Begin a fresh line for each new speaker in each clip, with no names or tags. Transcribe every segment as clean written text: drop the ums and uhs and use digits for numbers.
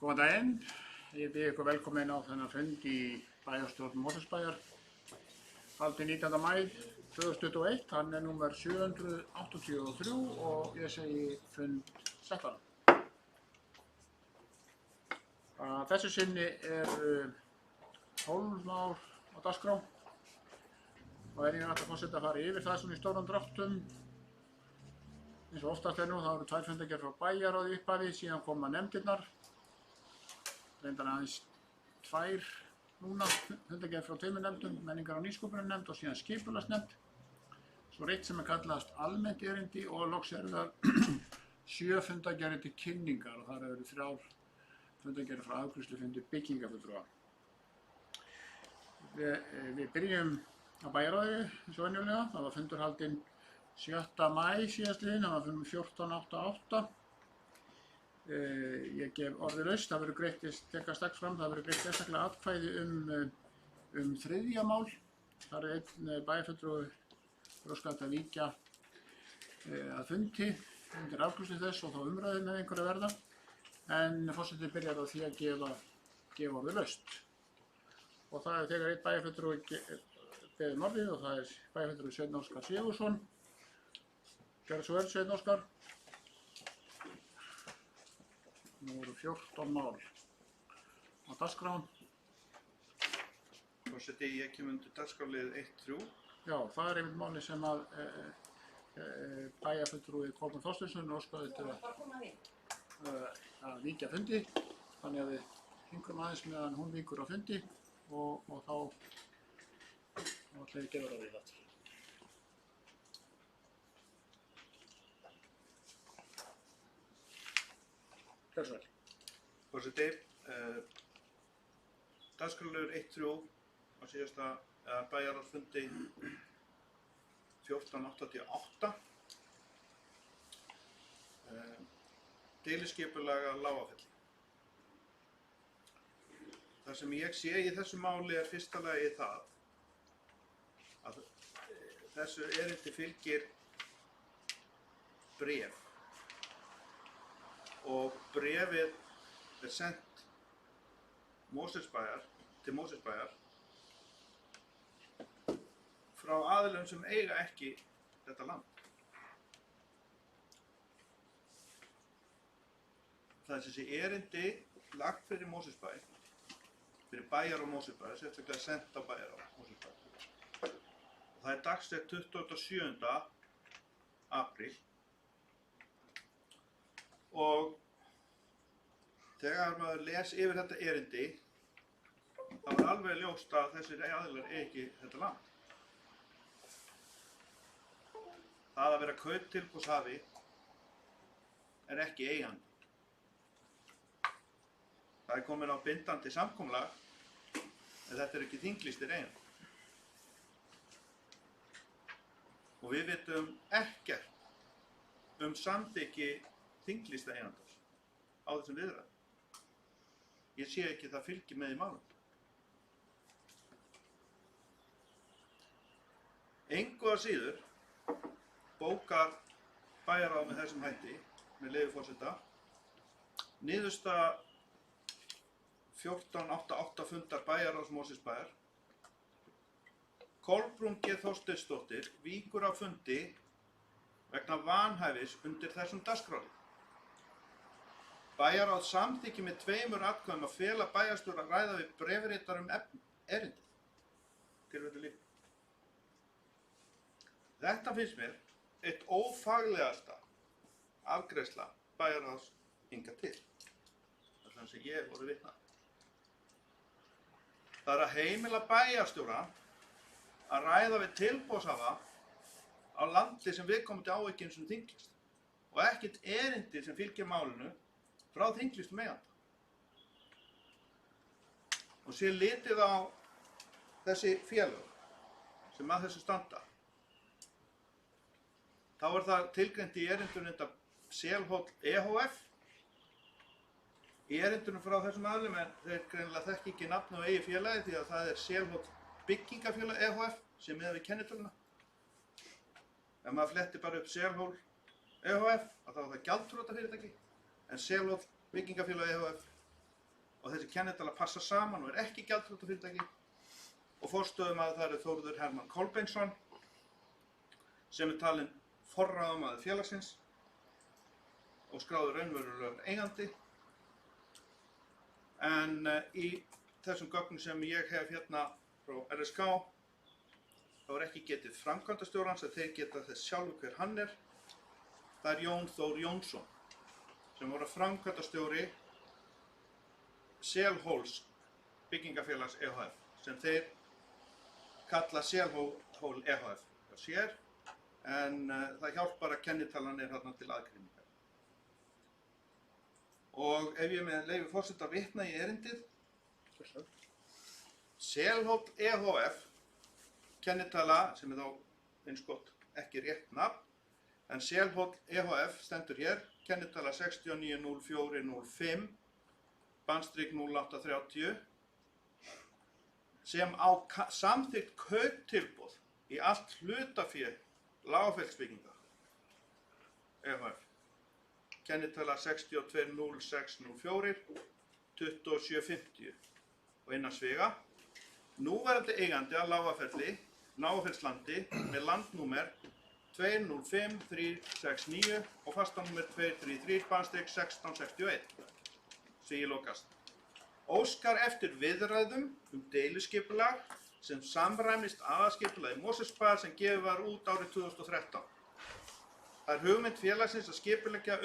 Góðan daginn, ég býð ykkur velkomin á þennan fund í bæjarstjórn Mosfellsbæjar haldinn 19. maí 2021, hann er númer 783 og ég segi fund settan. Þessu sinni er 12 mál á dagskrá og ég ætla að forseta að fara yfir það svona í stórum dráttum. Eins og oftast er nú, það eru 2 fundargerðir frá bæjarráði í upphafi, síðan koma nefndirnar. Reyndar aðeins 2 núna, fundargerðir frá 2 nefndum, menningar- og nýsköpunarnefnd og síðan skipulagsnefnd. Svo eitt sem er kallast almennt erindi og loks eru það 7 fundargerðir til kynningar og þar eru 3 fundargerðir frá afgreiðslufundi byggingarfulltrúa. Við byrjum á bæjarráði eins og venjulega, það var fundur haldinn 7. maí síðastliðinn, það var fundur 14.88. Ég gef orðið laust, það verður greitt, ég tekka strax fram, það verður greitt sérstaklega atkvæði um 3. mál. Það er einn bæjarfulltrúi óskað að víkja að fundi undir afgreiðslu þess og þá umræðu með einhverju verða. En forseti byrjar á því að gefa orðið laust. Og það er þegar einn bæjarfulltrúi beðið orðið og það er bæjarfulltrúi Sveinn Óskar Sigurðsson. Gjörðu svo vel, Sveinn Óskar. Nú eru 14 mál á dagskrá.
Forseti, ég kem undir dagskrárlið 1.3.
Já, það er einmitt máli sem að bæjarfulltrúi Kolbrún Þorsteinsson óskaði til að víkja fundi. Þannig að við hringum aðeins meðan hún víkur á fundi og þá ætla ég að gefa það við þetta. Gjörðu svo vel.
Forseti, dagskrárliður 1.3 á síðasta bæjarráðsfundi 14.88. Deiliskipulag að Lágafelli. Það sem ég sé í þessu máli er fyrsta lagi það að þessu erindi fylgir bréf og bréfið er sendt til Mosfellsbæjar frá aðilum sem eiga ekki þetta land. Það er þessi erindi lagt fyrir Mosfellsbæ, fyrir bæjar á Mosfellsbæ, sérstaklega sendt á bæjar á Mosfellsbæ. Það er dagsett 27. apríl og þegar maður les yfir þetta erindi þá er alveg ljóst að þessir aðilar eigi ekki þetta land. Það að vera kauptilboðshafi er ekki eigandi. Það er komin á bindandi samkomulag en þetta er ekki þinglýstir eigandi. Og við vitum ekkert samþykki þinglýsta eigandans á þessum viðræðum. Ég sé ekki það fylgir með í málum. Engu að síður bókar bæjarráð með þessum hætti, með leyfi forseta, niðurstaða 14.88 fundar bæjarráðs Mosfellsbæjar. Kolbrún G. Þorsteinsdóttir víkur á fundi vegna vanhæfis undir þessum dagskrárlið. Bæjarráð samþykki með 2 atkvæðum að fela bæjarstjóra að ræða við bréfritara erindið. Tilvitnun lýkur. Þetta finnst mér eitt ófaglegasta afgreiðsla bæjarráðs hingað til. Það er það sem ég hef orðið vitni að. Það er að heimila bæjarstjóra að ræða við tilboðshafa á landi sem viðkomandi á ekki einu sinni þinglýst og ekkert erindi sem fylgir málinu frá þinglýstum eiganda. Og sé litið á þessi félög sem að þessu standa. Þá er það tilgreint í erindunum þetta Selhóll EHF. Í erindunum frá þessum aðilum en þeir greinilega þekki ekki nafn og eigi félagi því að það er Selhóll Byggingafélag EHF sem miðað við kennitöluna. Ef maður flettir bara upp Selhóll EHF, þá er það gjaldþrotafyrirtæki, en Selhóll Byggingafélag EHF og þessi kennitala passa saman og ekki gjaldþrotafyrirtæki og forstöðumaður þar Þórður Hermann Kolbeinsson sem talinn forráðamaður félagsins og skráður raunverulegur eigandi. En í þessum gögnum sem ég hef hérna frá RSK þá ekki getið framkvæmdastjórans að þeir geta þess sjálfur hver hann er. Það Jón Þór Jónsson sem voru framkvæmdastjóri Selhóls byggingafélags EHF sem þeir kalla Selhól EHF hjá sér en það hjálpar að kennitalan þarna til aðgreiningar. Og ef ég með leyfi forseta að vitna í erindið Selhól EHF kennitala sem þá eins gott ekki rétt nafn en Selhól EHF stendur hér kennitala 690405 /0830 sem á samþykkt kauptilboð í allt hlutafé Lágafellsbygginga EHF kennitala 620604 2750 og innan sviga núverandi eigandi að Lágafellslandi með landnúmer 205369 og fastanúmer 233/1661 segi lokast. Óskar eftir viðræðum deiliskipulag sem samræmist aðalskipulagi Mosfellsbæjar sem gefið var út árið 2013. Það hugmynd félagsins að skipuleggja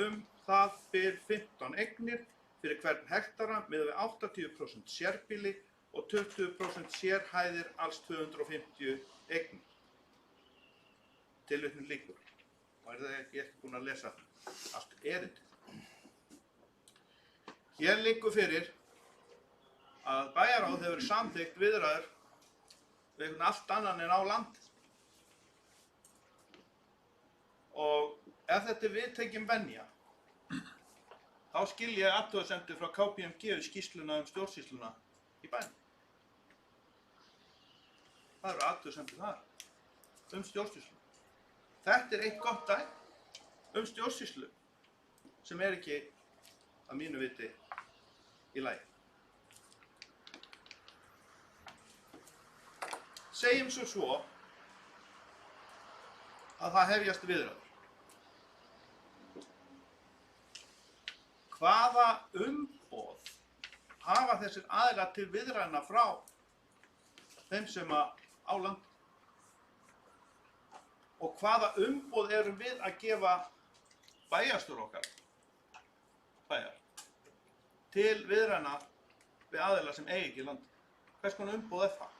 það bil 15 eignir fyrir hvern hektara miðað við 80% sérbýli og 20% sérhæðir alls 250 eignir. Tilvitnun lýkur. Og það ekki búin að lesa allt erindið. Hér liggur fyrir að bæjarráð hefur samþykkt viðræður við einhvern allt annan en á landið. Og ef þetta viðtekin venja, þá skil ég athugasemdir frá KPMG skýrsluna stjórnsýsluna í bænum. Það eru athugasemdir þar stjórnsýslu. Þetta eitt gott dæmi stjórnsýslu sem ekki að mínu viti í lagi. Segjum svo að það hefjast viðræður. Hvaða umboð hafa þessir aðilar til viðræðna frá þeim sem á land? Og hvaða umboð erum við að gefa bæjarstjóra okkar bæjar til viðræðna við aðilar sem eigi ekki land? Hvers konar umboð það?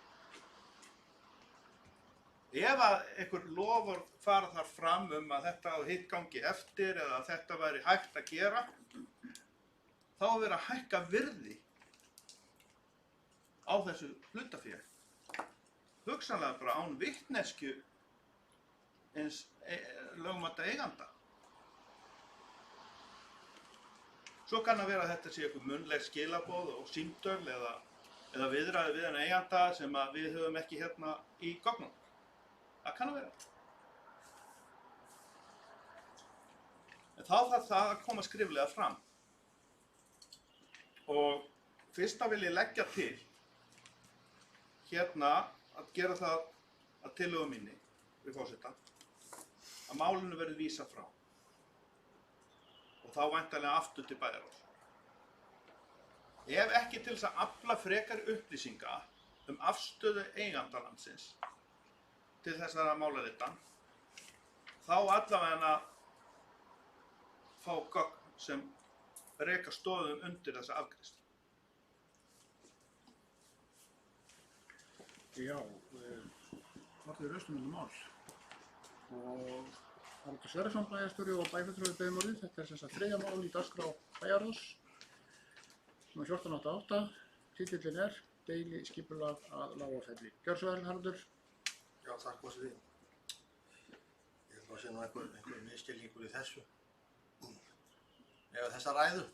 Ef að einhver lofur fara þar fram að þetta og hitt gangi eftir eða að þetta væri hægt að gera, þá er verið að hækka virði á þessu hlutafé. Hugsanlega bara án vitneskju eins lögmæta eiganda. Svo kann að vera að þetta sé einhver munnleg skilaboð og símtöl eða viðræði við en eiganda sem við höfum ekki hérna í gögnum. Það kann að vera. En þá þarf það að koma skriflega fram. Og fyrsta vil ég leggja til hérna að gera það að tillögu minni við forseta að málinu verði vísað frá og þá væntanlega aftur til bæjarráðs. Ef ekki til þess að afla frekari upplýsinga afstöðu eigandalandsins til þessara málarita, þá allavega fá gögn sem reka stoðum undir þessa afgreiðslu.
Já, allir raustumundum mál. Og Haraldur Sverrisson bæjarstjóri og bæjarfulltrúi beðið um orðið. Þetta sem sagt þriðja mál í dagskrá bæjarráðs, sem 1488. Titillinn deiliskipulag að Lágafelli. Gjörðu svo vel, Haraldur.
Já, takk fyrir því. Ég held að sé nú einhver misskilningur í þessu. Ef þessa ræðu.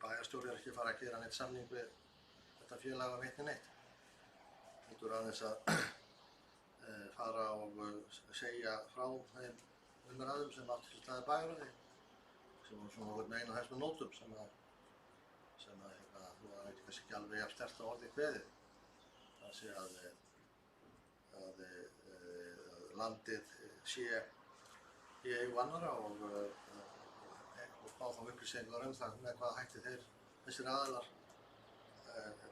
Bæjarstjóri ekki að fara að gera neitt samning við þetta félag af einni neitt. Heldur aðeins að fara og segja frá þeim umræðum sem átti sér stað í bæjarráði. Sem var svona með einu af þessum nótum sem að þú veit kannski ekki alveg jafn sterkt á orði kveðið. Það sé að landið sé í eigu annarra og fá þá upplýsingar það með hvaða hætti þessir aðilar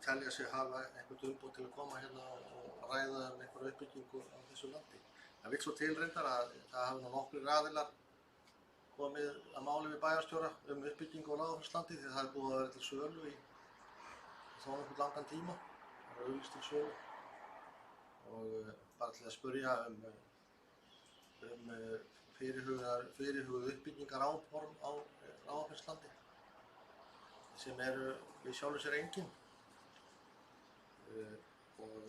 telja sig hafa einhvern umboð til að koma hérna og ræða einhverja uppbyggingu á þessu landi. Það vill svo til reyndar að það hafa nokkrir aðilar komið að máli við bæjarstjóra uppbyggingu á Látrabjargslandi því það búið að vera til sölu í þó nokkuð langan tíma. Það er auglýst til sölu og bara til að spyrja fyrirhuguð uppbyggingar áform á Látrabjargslandi sem eru í sjálfu sér engin og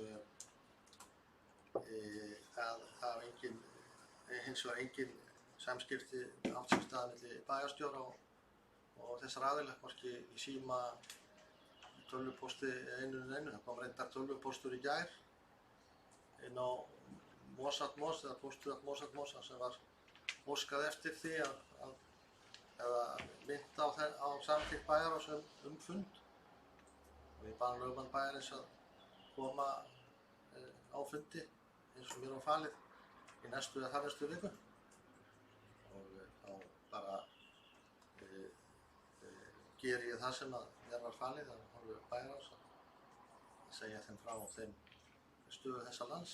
það hafa hins vegar engin samskipti átt sér stað milli bæjarstjóra og þessar aðila, hvorki í síma, tölvupósti einu. Það kom reyndar tölvupóstur í gær inn á Mosatmos eða póstur@Mosatmos sem var óskað eftir því að eða mynd á samþykkt bæjarráðs fund og ég bað lögmann bæjarins að koma á fundi eins og mér var falið í næstu eða þarnæstu viku og þá bara geri ég það sem að mér var falið af hálfu bæjarráðs að segja þeim frá þeim stöðu þessa lands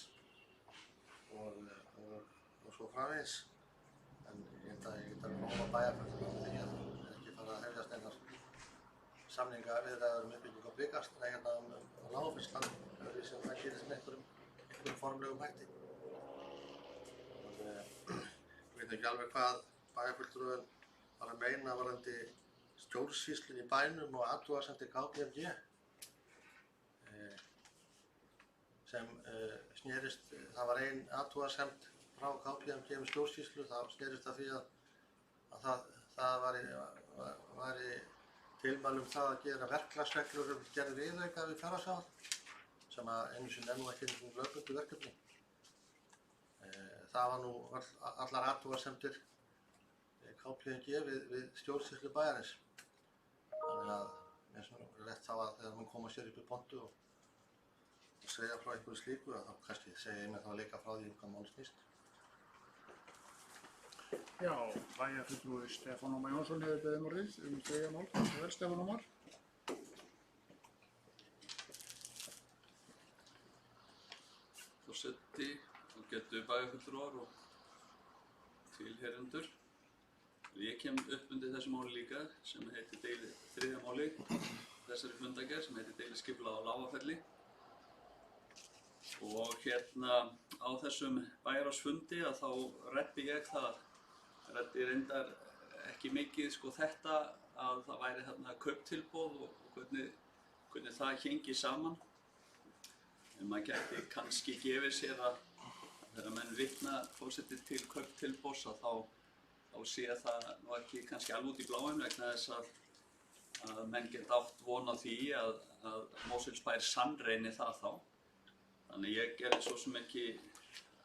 og svo framvegis. En ég get að koma bæjarfulltrúa því að ekki fara að hefjast einar samningaviðræður uppbyggingu á Blikastræti hérna á Látrabjargslandi öðruvísi sem það gerist með einhverjum formlegum hætti. Og ég veit ekki alveg hvað bæjarfulltrúinn var að meina varðandi stjórnsýslunni í bænum og athugasemdir KPMG sem snerist, það var ein athugasemd frá KPMG stjórnsýslu, það snerist að því að það væri tilmæli það að gera verklagsreglur gerð viðauka við Fjarðarsvæðið sem að einu sinni nú ekki lögbundið verkefni. Það var nú allar athugasemdir KPMG við stjórnsýslu bæjarins. Þannig að mér finnst rétt þá að þegar mann koma sér upp í pontu og segja frá einhverju slíku að þá kannski segja ég mér þá líka frá því hvað mál snýst.
Já, bæjarfulltrúi Stefán Ómar Jónsson hefur beðið orðið þriðja mál. Vel, Stefán Ómar.
Forseti, ágætu bæjarfulltrúar og tilheyrendur. Ég kem upp undir þessu máli líka sem heitir þriðja máli þessari fundargerð sem heitir deiliskipulag á Lágafelli. Og hérna á þessum bæjarráðsfundi að þá ræddi ég það, ræddi reyndar ekki mikið þetta að það væri þarna kauptilboð og hvernig það héngi saman. En maður gæti kannski gefið sér að þegar menn vitna forseti til kauptilboðs að þá sé það nú ekki kannski alveg út í bláinn vegna þess að menn geta átt von á því að Mosfellsbær sannreyni það þá. Þannig ég gerði svo sem ekki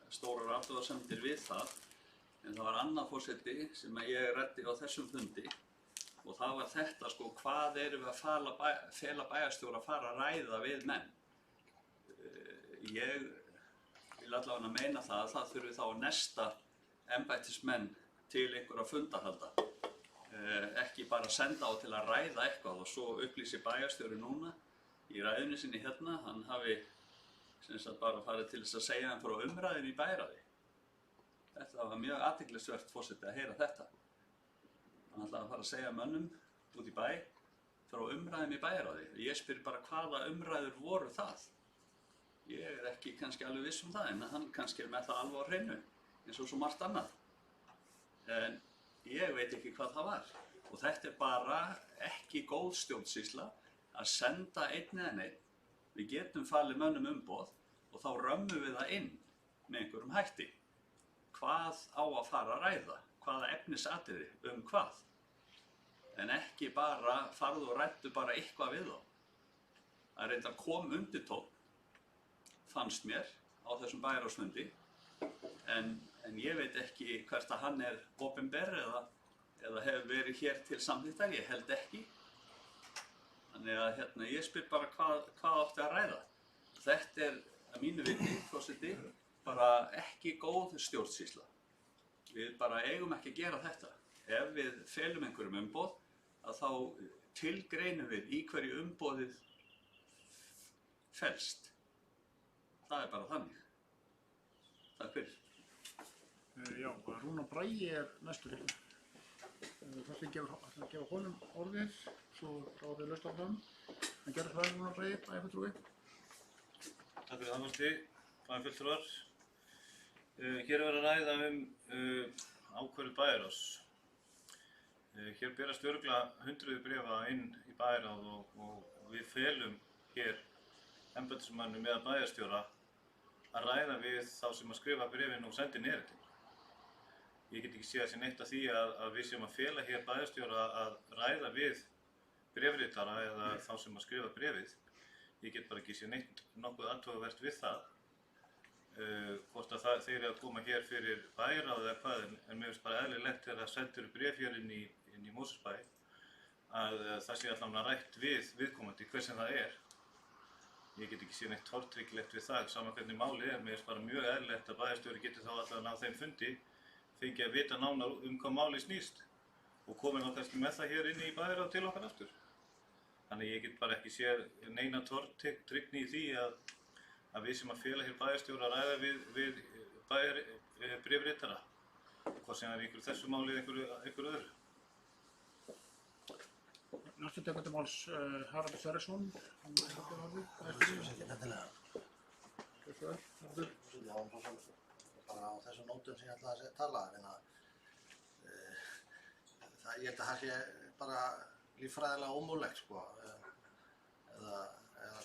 stórar athugasemdir við það, en það var annað forseti sem ég ræddi á þessum fundi og það var þetta hvað erum við að fela bæjarstjóra að fara að ræða við menn. Ég vil allavega meina það að það þurfi þá næsta embættismenn til einhverja fundahalda. Ekki bara senda á til að ræða eitthvað og svo upplýsi bæjarstjóri núna í ræðunni sinni hérna, hann hafi bara farið til þess að segja hann frá umræðinu í bæjarráði. Þetta var mjög athyglisvert forseti að heyra þetta. Hann ætlaði að fara að segja mönnum út í bæ frá umræðinu í bæjarráði. Ég spyr bara hvaða umræður voru það? Ég er ekki kannski alveg viss það en hann kannski með það alveg á hreinu eins og svo margt annað. En ég veit ekki hvað það var. Og þetta er bara ekki góð stjórnsýsla að senda einn eða neitt. Við getum falið mönnum umboð og þá römmum við það inn með einhverjum hætti. Hvað á að fara að ræða? Hvaða efnisatriði? Hvað? En ekki bara farðu og ræddu bara eitthvað við þá. Það reyndar kom undirtónn, fannst mér, á þessum bæjarráðsfundi. En ég veit ekki hvert að hann er opinber eða hefur verið hér til samþykktar, ég held ekki. Þannig að ég spyr bara hvað átti að ræða. Þetta er að mínu viti, forseti, bara ekki góð stjórnsýsla. Við bara eigum ekki að gera þetta. Ef við felum einhverjum umboð, að þá tilgreinum við í hverju umboðið felst. Það er bara þannig. Takk fyrir.
Já, Rúnar Bragi er næstur. Það ætla að gefa honum orðið, svo ráðið laust á hann. Hann gerði það Rúnar Bragi, bæjarfulltrúi.
Takk fyrir það, Fórsti, bæjarfulltrúar. Hér er verið að ræða ákvörðun bæjarráðs. Hér berast örugglega hundruð bréfa inn í bæjarráð og við felum hér embættismönnum eða bæjarstjóra að ræða við þá sem að skrifa bréfin og sendi inn erindin. Ég get ekki séð að sé neitt af því að við séum að fela hér bæjarstjóra að ræða við bréfritara eða þá sem að skrifa bréfið. Ég get bara ekki séð neitt nokkuð athugavert við það. Hvort að þeir eru að koma hér fyrir bæjarráð eða hvað, en mér finnst bara eðlilegt þegar það sendur bréf hér inn í Mosfellsbæ að það sé allavega rætt við viðkomandi hver sem það er. Ég get ekki séð neitt tortryggilegt við það, sama hvernig málið er. Mér finnst bara mjög eðlilegt að bæjarstjóri geti þá allavega á þeim fundi fengið að vita nánar hvað málið snýst og komið þá kannski með það hér inni í bæjarráð til okkar aftur. Þannig ég get bara ekki séð neina tortryggni í því að við sem að fela hér bæjarstjóra að ræða við bréfritara, hvort sem það er einhverju þessu máli eða einhverju öðru.
Næstu tekandi máls Haraldur Sverrisson.
Ekki nefnilega. Já, bara á þessum nótum sem ég ætlaði að tala. Ég held að það sé bara líffræðilega ómögulegt, sko. Eða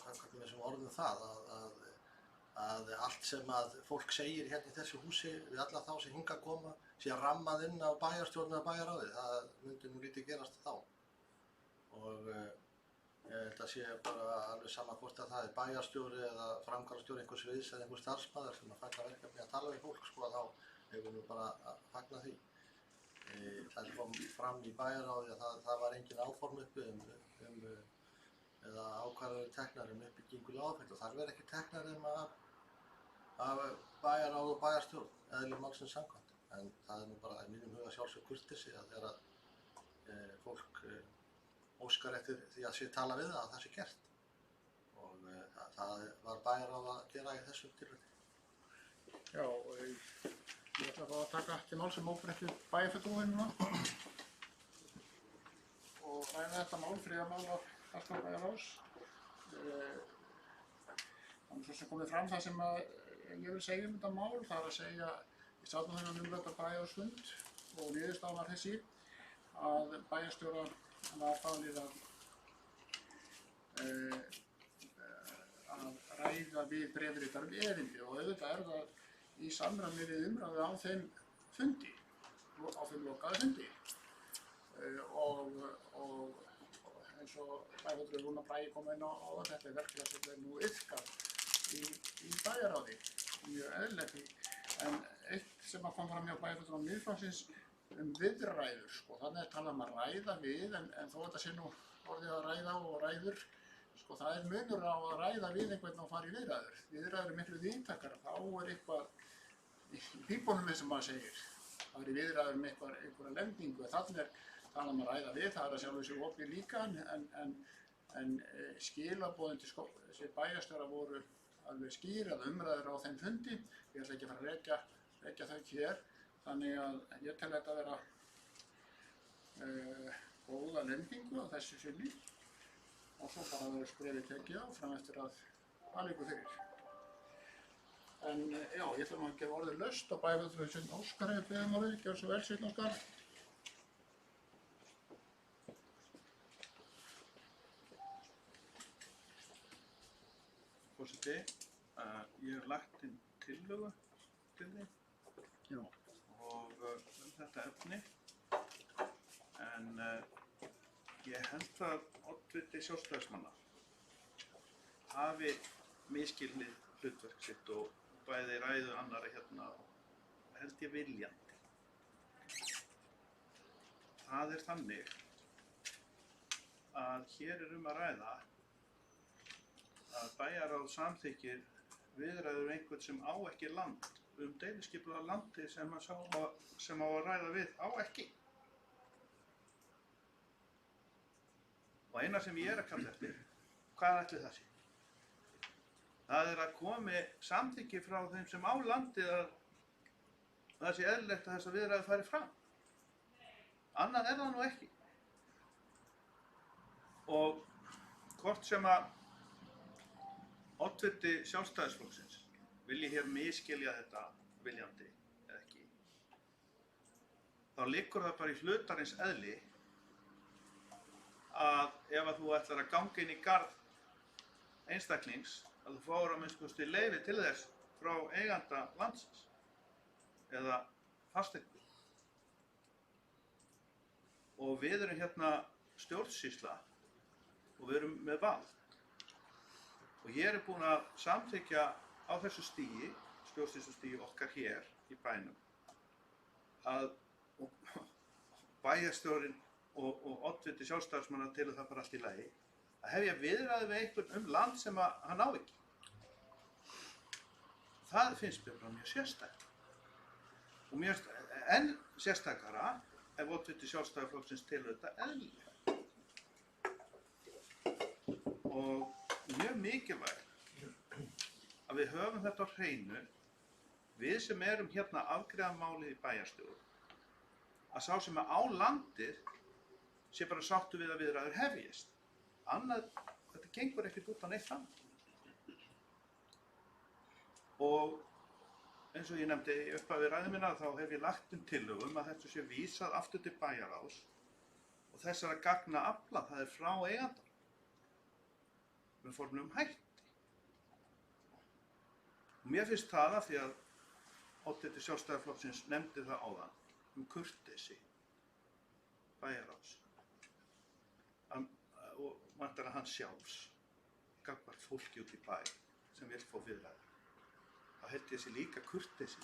hvernig við sem orðum það, að allt sem að fólk segir hérna í þessu húsi við alla þá sem hingað koma sé rammað inn af bæjarstjórn eða bæjarráði. Það myndi nú lítið gerast þá. Og ég held að sé bara alveg sama hvort að það er bæjarstjóri eða framkvæmdastjóri einhvers viðs eða einhver starfsmaður sem að fagna verkefni að tala við fólk, sko, þá hefur nú bara að fagna því. Það kom fram í bæjarráði að það var engin áform uppi eða ákvarðanir teknar uppbyggingu Lágafell og þar verður ekki teknar af bæjarráð og bæjarstjórn, eðli málsins samkvæmt. En það er nú bara í mínum huga sjálfsög kurteisi að þegar fólk óskar eftir því að sé tala við það að það sé gert. Og það var bæjarráð að gera í þessum tilfelli.
Já, ég ætla að taka til máls sem óbreyttu bæjarfulltrúi núna og ræða þetta mál, friðarmál á dagskrá bæjarráðs. Þannig svo sem komið fram það sem ég vil segja þetta mál, það er að segja í sat þennan umrædda bæjarráðsfund og niðurstaðan var þessi að bæjarstjóra var falið að ræða við bréfritarum erindi og auðvitað er það í samræmi við umræðu á þeim fundi, á þeim lokaða fundi. Og eins og bæjarfulltrúi Rúnar Bragi kom inn á þetta verklag sem er nú iðkað í bæjarráði, mjög eðlilegt. En eitt sem kom fram hjá bæjarfulltrúa Miðflokksins viðræður, sko, þannig er talað að ræða við, en þó þetta sé nú orðið að ræða og ræður, sko, það er munur á að ræða við einhvern og fara í viðræður. Viðræður er miklu víðtækara, þá er eitthvað í pípunum eins og maður segir. Það er í viðræður með einhverja lendingu, þannig er talað að ræða við, það er að sjálfu sér opið líka, en skilaboðin til bæjarstjóra voru alveg skýr að umræður á þeim fundi. Ég ætla ekki að fara að rekja þau hér. Þannig að ég tel þetta að vera góða lendingu á þessu sinni og svo bara verður skrefið tekið áfram eftir að það liggur fyrir. En já, ég ætla að gefa orðið laust og bæjarfulltrúi Sveinn Óskar hefur beðið orðið. Gjörðu svo vel, Sveinn Óskar.
Forseti, ég hef lagt inn tillögu til þig.
Já.
Og þetta efni, en ég held að oddviti Sjálfstæðismanna hafi misskilið hlutverk sitt og bæði ræðu annarra hérna held ég viljandi. Það er þannig að hér er að ræða að bæjarráð samþykkir viðræður einhvern sem á ekki land deiliskipulaga landi sem á að ræða við á ekki. Og eina sem ég er að kalla eftir, hvað ætli það sé? Það er að komi samþykki frá þeim sem á landið að það sé eðlilegt að þessar viðræður fari fram. Annað er það nú ekki. Og hvort sem að oddviti Sjálfstæðisflokksins vilji hér misskilja þetta viljandi eða ekki, þá liggur það bara í hlutarins eðli að ef að þú ætlar að ganga inn í garð einstaklings að þú fáir að minnsta kosti leyfi til þess frá eiganda landsins eða fasteign. Og við erum hérna stjórnsýsla og við erum með vald. Og ég er búinn að samþykkja á þessu stigi, stjórnsýslustigi okkar hér í bænum, að bæjarstjórinn og oddviti sjálfstæðismanna til að það fara allt í lagi, að hefja viðræði við einhvern land sem hann á ekki. Það finnst mér bara mjög sérstakt. Og mér finnst enn sérstakara ef oddviti Sjálfstæðisflokksins telur þetta eðlilega. Og mjög mikilvægt að við höfum þetta á hreinu, við sem erum hérna að afgreiða málið í bæjarstjórn, að sá sem á landið sé bara sáttur við að viðræður hefjist. Annað, þetta gengur ekkert út á neitt annað. Og eins og ég nefndi í upphafi ræðu minna, þá hef ég lagt tillögu að þetta sé vísað aftur til bæjarráðs og þessara gagna aflað, það er frá eiganda. Með formlegum hætti. Og mér finnst það að því að oddviti Sjálfstæðisflokksins nefndi það áðan kurteisi bæjarráðs og væntanlega hans sjálfs gagnvart fólki út í bæ sem vill fá viðræður. Þá held ég sé líka kurteisi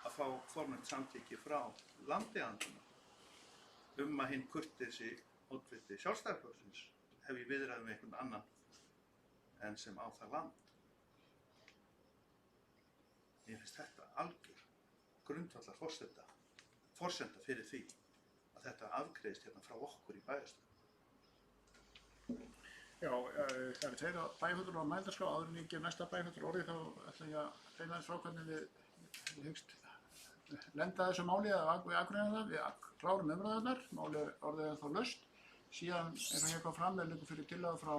að fá formlegt samþykki frá landeigandum að hinn kurteisi oddviti Sjálfstæðisflokksins hef ég viðræði með einhvern annan en sem á það land. Mér finnst þetta algjör grundvallar forsenda fyrir því að þetta afgreiðist hérna frá okkur í bæjarstjórn.
Já, það eru tveir bæjarfulltrúar á mælendaskrá. Áður en ég gef næsta bæjarfulltrúa orðið þá ætla ég að reyna aðeins frá hvernig við hyggst lenda þessu máli eða við afgreiðum það. Við klárum umræðurnar, málið orðið er þá laust. Síðan eins og hér kom fram liggur fyrir tillaga frá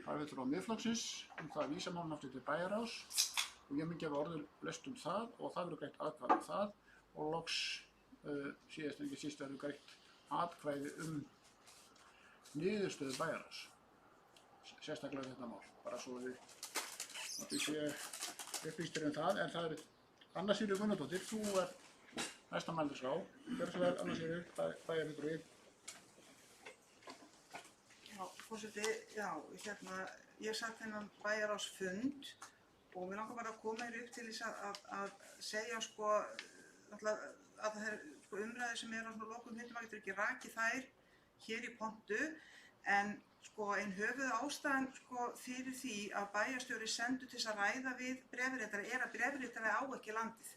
bæjarfulltrúa Miðflokksins það að vísa málinu aftur til bæjarráðs og ég mun gefa orðið laust það og það verður greitt atkvæði það og loks síðast en ekki síst verður greitt atkvæði niðurstöðu bæjarráðs. Sérstaklega þetta mál, bara svo við sé upplýstir það, en það er Anna Sigríður Gunnardóttir, þú næsta mælendaskrá. Gjörðu svo vel, Anna Sigríður, bæjarfulltrúi.
Já, forseti, ég satt þennan bæjarráðsfund og mér langar bara að koma hér upp til þess að segja að það er umræði sem er á svona lokum fundum, maður getur ekki rakið þær hér í pontu, en ein höfuð ástæðan fyrir því að bæjarstjóri sendur til þess að ræða við bréfritara er að bréfritari á ekki landið.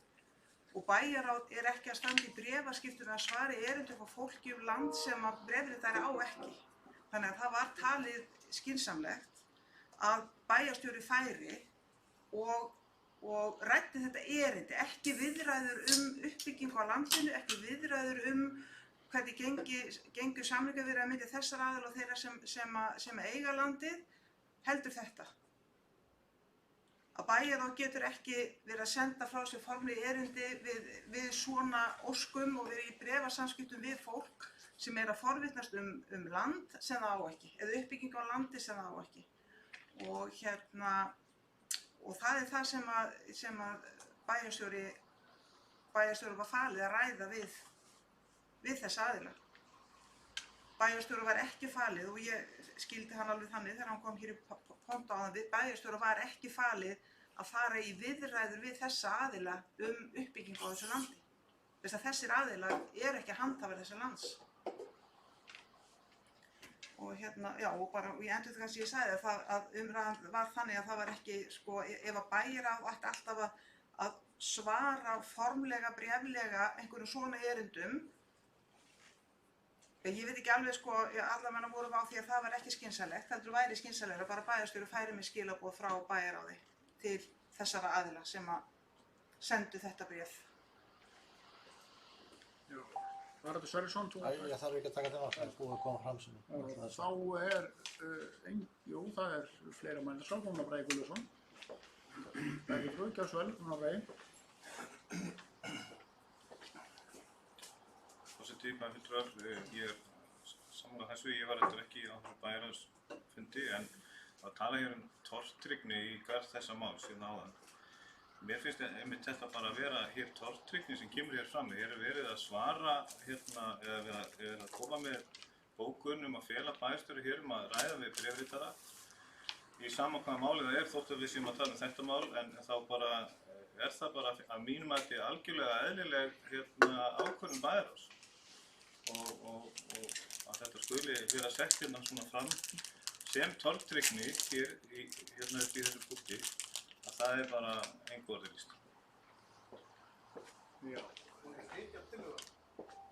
Og bæjarráð er ekki að standa í bréfaskiptum að svari erindi frá fólki land sem að bréfritari á ekki. Þannig að það var talið skynsamlegt að bæjarstjóri færi og ræddi þetta erindi, ekki viðræður uppbyggingu á landinu, ekki viðræður hvernig gengur samningaviðræður milli þessara aðila og þeirra sem eiga landið, heldur þetta. Að bæjarráð getur ekki verið að senda frá sér formlegu erindi við svona óskum og verið í bréfasamskiptum við fólk sem er að forvitnast land sem það á ekki, eða uppbyggingu á landi sem það á ekki. Og það er það sem að bæjarstjóri var falið að ræða við þessa aðila. Bæjarstjóri var ekki falið, og ég skildi hann alveg þannig þegar hann kom hér í pontu á það, bæjarstjóri var ekki falið að fara í viðræður við þessa aðila uppbyggingu á þessu landi. Þess að þessir aðilar eru ekki handhafar þessa lands. og já, og bara, og ég endur það sem ég sagði að umræðan var þannig að það var ekki, sko, ef að bæjarráð ætti alltaf að svara formlega, bréflega einhverjum svona erindum. Ég veit ekki alveg, sko, allavega vorum við á því að það var ekki skynsamlegt, heldur væri skynsamlegra að bara bæjarstjóri færi með skilaboð frá bæjarráði til þessara aðila sem að sendu þetta bréf.
Já. Haraldur Sverrisson,
Ég þarf ekki að taka þetta, það er búið að koma fram sem.
Þá jú, það fleira mælskrá, Rúnar Bragi Guðlaugsson. Bæjarfulltrúi, gjörðu svo vel, Rúnar Bragi.
Forseti, bæjarfulltrúar, ég sammála þessu, ég var reyndar ekki á þessu bæjarráðsfundi, en að tala hér tortryggni í garð þessa máls hérna áðan. Mér finnst einmitt þetta bara að vera hér tortryggni sem kemur hér fram. Hér er verið að svara hérna, eða verið að koma með bókun að fela bæjarstjóri hér að ræða við bréfritara. Í sama hvaða máli það þótt að við séum að tala þetta mál, en þá bara það bara að mínum að þetta algjörlega eðlileg ákvörðun bæjarráðs. Og að þetta skuli vera sett hérna svona fram sem tortryggni hér upp í þessu punkti. Það er bara engu orði lýst.
Já.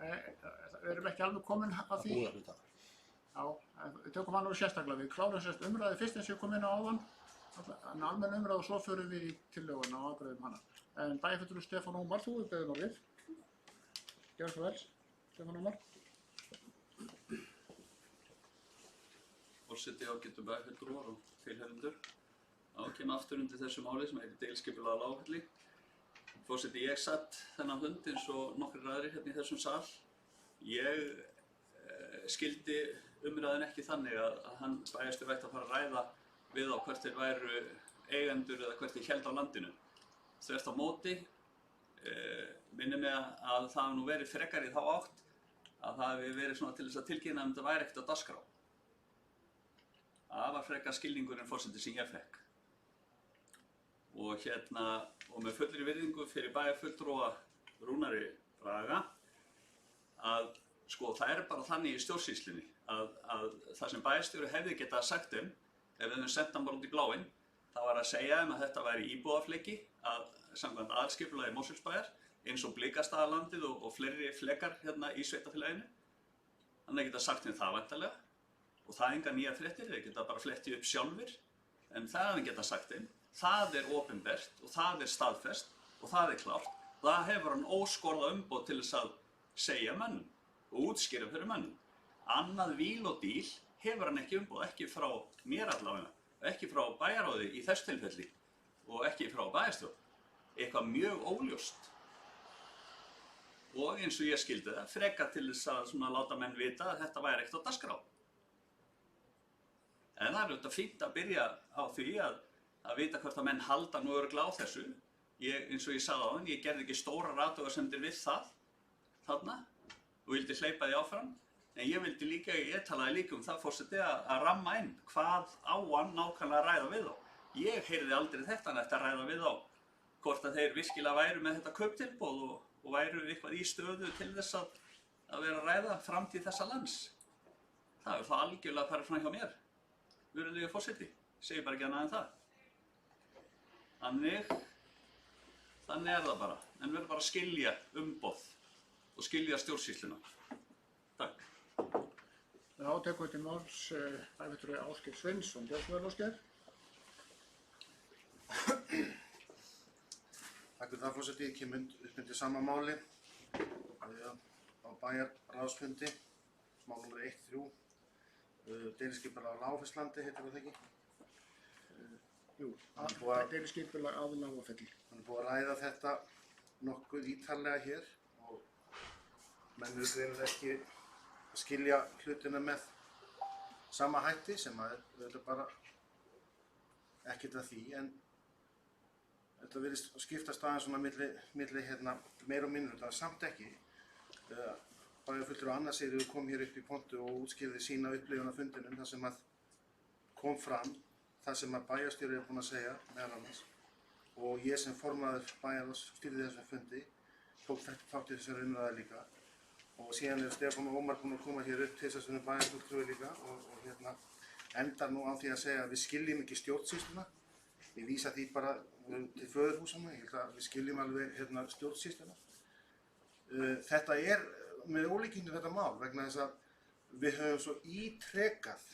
Við erum ekki alveg komin að því.
Það búið að hluta.
Já, við tökum hann nú sérstaklega. Við klárum sérst umræði fyrst eins og ég kom inn á áðan. En almenn umræði og svo förum við í tillöguna og afgreiðum hana. En bæjarfulltrúi Stefán Ómar, þú beðið orðið. Gjörðu svo vel, Stefán Ómar.
Forseti, ágætu bæjarfulltrúar og tilheyrendur. Kem aftur undir þessu máli sem heitir deiliskipulag Lágfelli. Forseti, ég satt þennan fund eins og nokkrir aðrir hérna í þessum sal. Ég skildi umræðin ekki þannig að hann bæjarstjóri ætti að fara að ræða við á hvert þeir væru eigendur eða hvert þeir héldu á landinu. Þvert á móti minnir mig að það hafi nú verið frekar í þá átt að það hafi verið svona til þess að tilkynna þetta væri ekkert á dagskrá. Það var frekar skilningurinn forseti sem ég fekk. Og með fullri virðingu fyrir bæjarfulltrúa Rúnari Braga að sko það er bara þannig í stjórnsýslunni að það sem bæjarstjóri hefði getað sagt ef við höfum sendt hann bara út í bláinn, það var að segja að þetta væri íbúðafleki samkvæmt aðalskipulagi Mosfellsbæjar eins og Blikastaðalandið og fleiri flekar hérna í sveitarfélaginu. Þannig geta sagt það væntanlega og það enga nýjar fréttir, þeir geta bara flettið upp sjálfir, en það hann geta sagt það er opinbert og það er staðfest og það er klárt. Það hefur hann óskorða umboð til þess að segja mönnum og útskýra fyrir mönnum. Annað víl og díl hefur hann ekki umboð, ekki frá mér allavega, ekki frá bæjarráði í þessu tilfelli og ekki frá bæjarstjórn. Eitthvað mjög óljóst. Og eins og ég skildi það, frekar til þess að láta menn vita að þetta væri ekkert á dagskrá. En það er auðvitað fínt að byrja á því að vita hvort að menn halda nú örugglega á þessu. Eins og ég sagði áðan, ég gerði ekki stórar athugasemdir við það þarna og vildi hleypa því áfram. En ég talaði líka það forseti að ramma inn hvað á hann nákvæmlega að ræða við þá. Ég heyrði aldrei þetta en þetta ræða við þá hvort að þeir virkilega væru með þetta kauptilboð og væru eitthvað í stöðu til þess að vera að ræða framtíð þessa lands. Það er þá algjörlega að fara fram hjá mér. Virðulegi forseti, segi bara ekki annað en það. Þannig er það bara, en við erum bara að skilja umboð og skilja stjórnsýsluna. Takk.
Já, tekum við til máls bæjarfulltrúi Ásgeir Sveinsson. Gjörðu svo vel, Ásgeir.
Takk fyrir það, forseti. Ég kem upp undir sama máli á bæjarráðsfundi, mál nr. 1-3. Deiliskipulag Lágfellslandi heitir það ekki?
Jú, deiliskipulag að Lágafelli.
Hann er búið að ræða þetta nokkuð ítarlega hér og menn eru greinilega ekki að skilja hlutina með sama hætti sem að þetta bara ekkert að því, en þetta virðist skiptast aðeins svona milli meira og minna, þetta samt ekki. Bæjarfulltrúi Anna Sigríður kom hér upp í pontu og útskýrði sína upplifun af fundinum þar sem að kom fram það sem að bæjarstjóri er búinn að segja meðal annars og ég sem formaður bæjarráðs stýrði þessum fundi tók þátt í þessari umræðu líka
og síðan er Stefán og Ómar búin að koma hér upp til þess að svona bæjarfulltrúi líka og endar nú á því að segja að við skiljum ekki stjórnsýsluna. Ég vísa því bara til föðurhúsanna, ég held að við skiljum alveg stjórnsýsluna. Þetta er með ólíkindum þetta mál vegna þess að við höfum svo ítrekað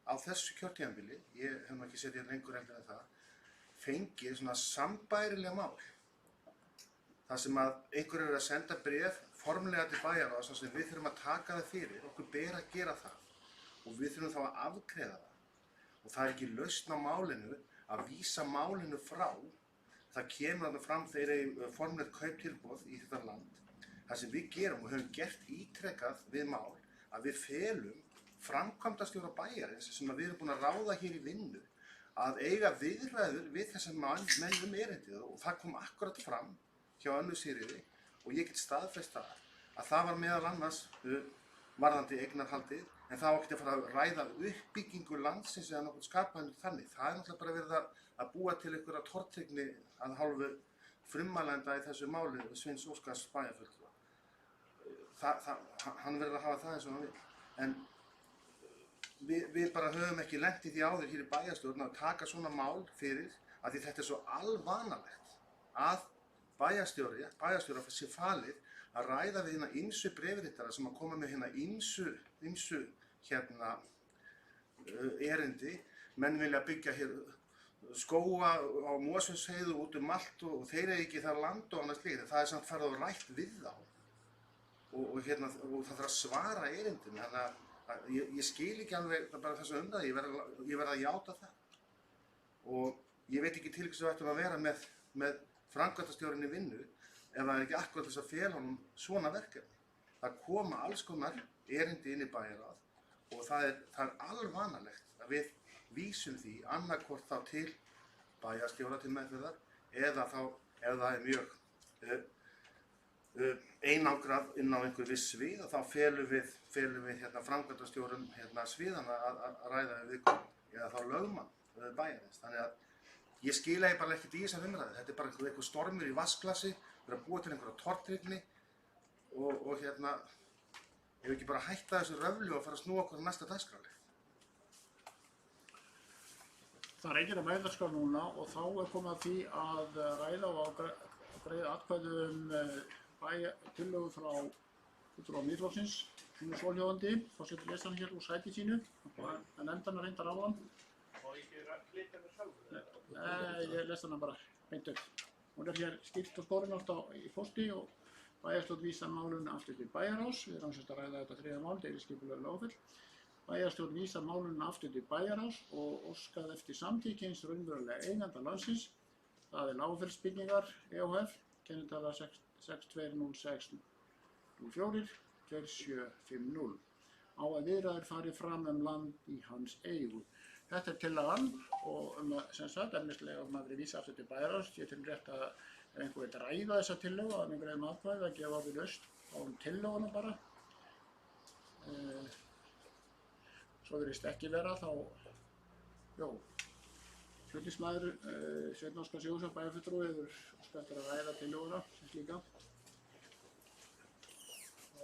á þessu kjörtímabili, ég hef nú ekki setið lengur en það, fengið svona sambærilega mál. Það sem að einhverjur eru að senda bréf formlega til bæjarráðs þar sem við þurfum að taka það fyrir, okkur ber að gera það og við þurfum þá að afgreiða það. Og það er ekki lausn á málinu að vísa málinu frá. Það kemur þarna fram þegar formlegt kauptilboð í þetta land. Það sem við gerum og höfum gert ítrekað við mál að við felum framkvæmdastjóra bæjarins sem við erum búin að ráða hér í vinnu að eiga viðræður við þessar menn erindið og það kom akkurat fram hjá Önnu Sigríði og ég get staðfest að það var meðal annars varðandi eignarhaldið en það var ekki að fara að ræða uppbyggingu landsins eða nokkuð skapaðinu þannig. Það er náttúrulega bara verið að búa til einhverja tortryggni að hálfu frummælenda í þessu máli Sveins Óskars bæjarfulltrúa. Hann verður að hafa það eins og hann vil. En við bara höfum ekki lent í því áður hér í bæjarstjórn að taka svona mál fyrir að því þetta er svo alvanalegt að bæjarstjóra sé falið að ræða við hérna ýmsu bréfritara sem að koma með hérna ýmsu erindi. Menn vilja byggja hér skóga á Mosfellsheiði út allt og þeir eru ekki þar land og annars slíkt. Það er samt farið og rætt við þá og það þarf að svara erindinu. Þannig að ég skil ekki alveg bara þessa umræðu, ég verð að játa það. Og ég veit ekki til hvers við ættum að vera með framkvæmdastjórinn í vinnu ef það er ekki akkurat þess að fela honum svona verkefni. Það koma alls konar erindi inn í bæjarráð og það er alvanalegt að við vísum því annarkvort þá til bæjarstjóra til meðferðar eða þá ef það er mjög einangrað inn á einhver viss svið og þá felum við framkvæmdastjórum sviðana að ræða við viðkomandi eða þá lögmann bæjarins. Þannig að ég skila bara ekkert í þessar umræðu. Þetta er bara einhver stormur í vatnsglasi, verið að búa til einhverja tortryggni og ef ekki bara hætta þessu röflu og fara að snúa okkur á næsta dagskrárlið.
Það er enginn að mæðarskrá núna og þá er komið að því að ræða og greiða atkvæði tillögu frá fulltrúa Miðflokksins. Hún er svohljóðandi, forseti lesa hann hér úr sæti sínu, en endan er reyndar á hann.
Má ég ekki flytja mig sjálfur?
Ég lesa hana bara beint upp. Hún er hér skýrt og skorinort í posti og bæjarstjórn vísar málinu aftur til bæjarráðs. Við erum semst að ræða þetta þriðja mál, deiliskipulag Lágfell. Bæjarstjórn vísar málinu aftur til bæjarráðs og óskað eftir samþykki hins raunverulega eiganda landsins. Það er Lágfellsbyggingar EHF, kennitala 620604 2750 á að viðræður fari fram land í hans eigu. Þetta er tillagan og efnislega maður vísa aftur til bæjarráðs. Ég til rétt að ef einhver veit ræða þessa tillögu að einhver greiðum atkvæði að gefa við laust á tillöguna bara. Svo virðist ekki vera þá, flutningsmaður Sveinn Óskar Sigurðsson bæjarfulltrúi hefur óskað eftir að ræða tillöguna sem slíka.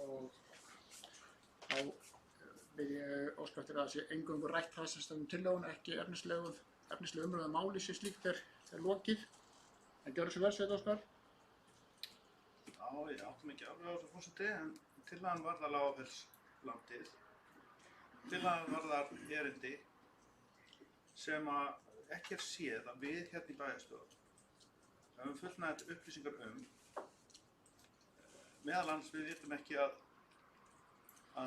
Og þá vil ég óska eftir að það sé eingöngu rætt það sem stendur tillögun, ekki efnislega umræðu máli sem slíkt er lokið. En gjörðu svo vel, Sveinn Óskar.
Já, ég áttum ekki alveg á þessu forseti, en tillagan varðar Lágafellslandið. Tillagan varðar erindi sem að ekki er séð að við hérna í bæjarstjórn höfum fullnægjandi upplýsingar meðal annars við vitum ekki að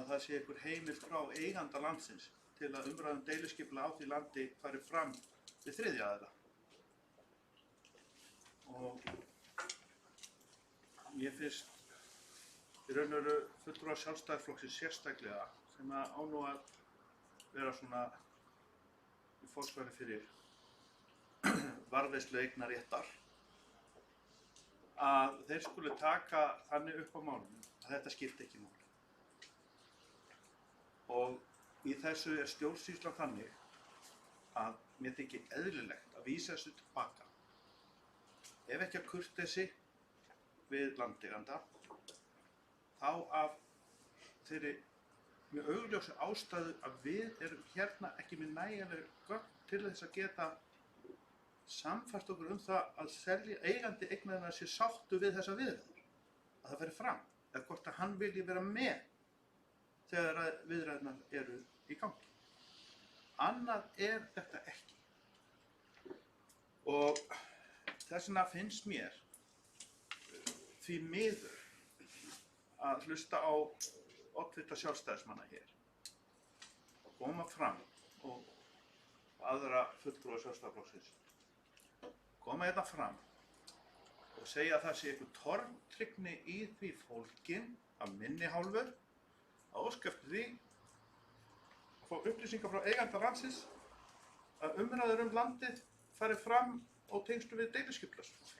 það sé einhver heimild frá eiganda landsins til að umræðum deiliskipulag á því landi fari fram við þriðja aðila. Og ég finnst í raun og veru fulltrúar Sjálfstæðisflokksins sérstaklega sem á nú að vera svona í fótspori fyrir varðveislu eignarréttar að þeir skuli taka þannig upp á málinu að þetta skipti ekki máli. Og í þessu er stjórnsýslan þannig að mér þykir eðlilegt að vísa þessu tilbaka. Ef ekki að kurteisi við landeiganda, þá af þeirri mjög augljósu ástæðu að við erum hérna ekki með nægjanleg gögn til þess að geta samfært okkur það að eigandi eignarinnar sé sáttur við þessa viðræður, að það fari fram, eða hvort að hann vilji vera með þegar viðræðurnar eru í gangi. Annað þetta ekki. Og þess vegna finnst mér því miður að hlusta á oddvita sjálfstæðismanna hér og koma fram og aðra fulltrúa Sjálfstæðisflokksins koma hérna fram og segja að það sé einhver tortryggni í því fólkin af minni hálfu að óska eftir því að fá upplýsingar frá eiganda landsins að umræður landið fari fram á tengslu við deiliskipulagsmál.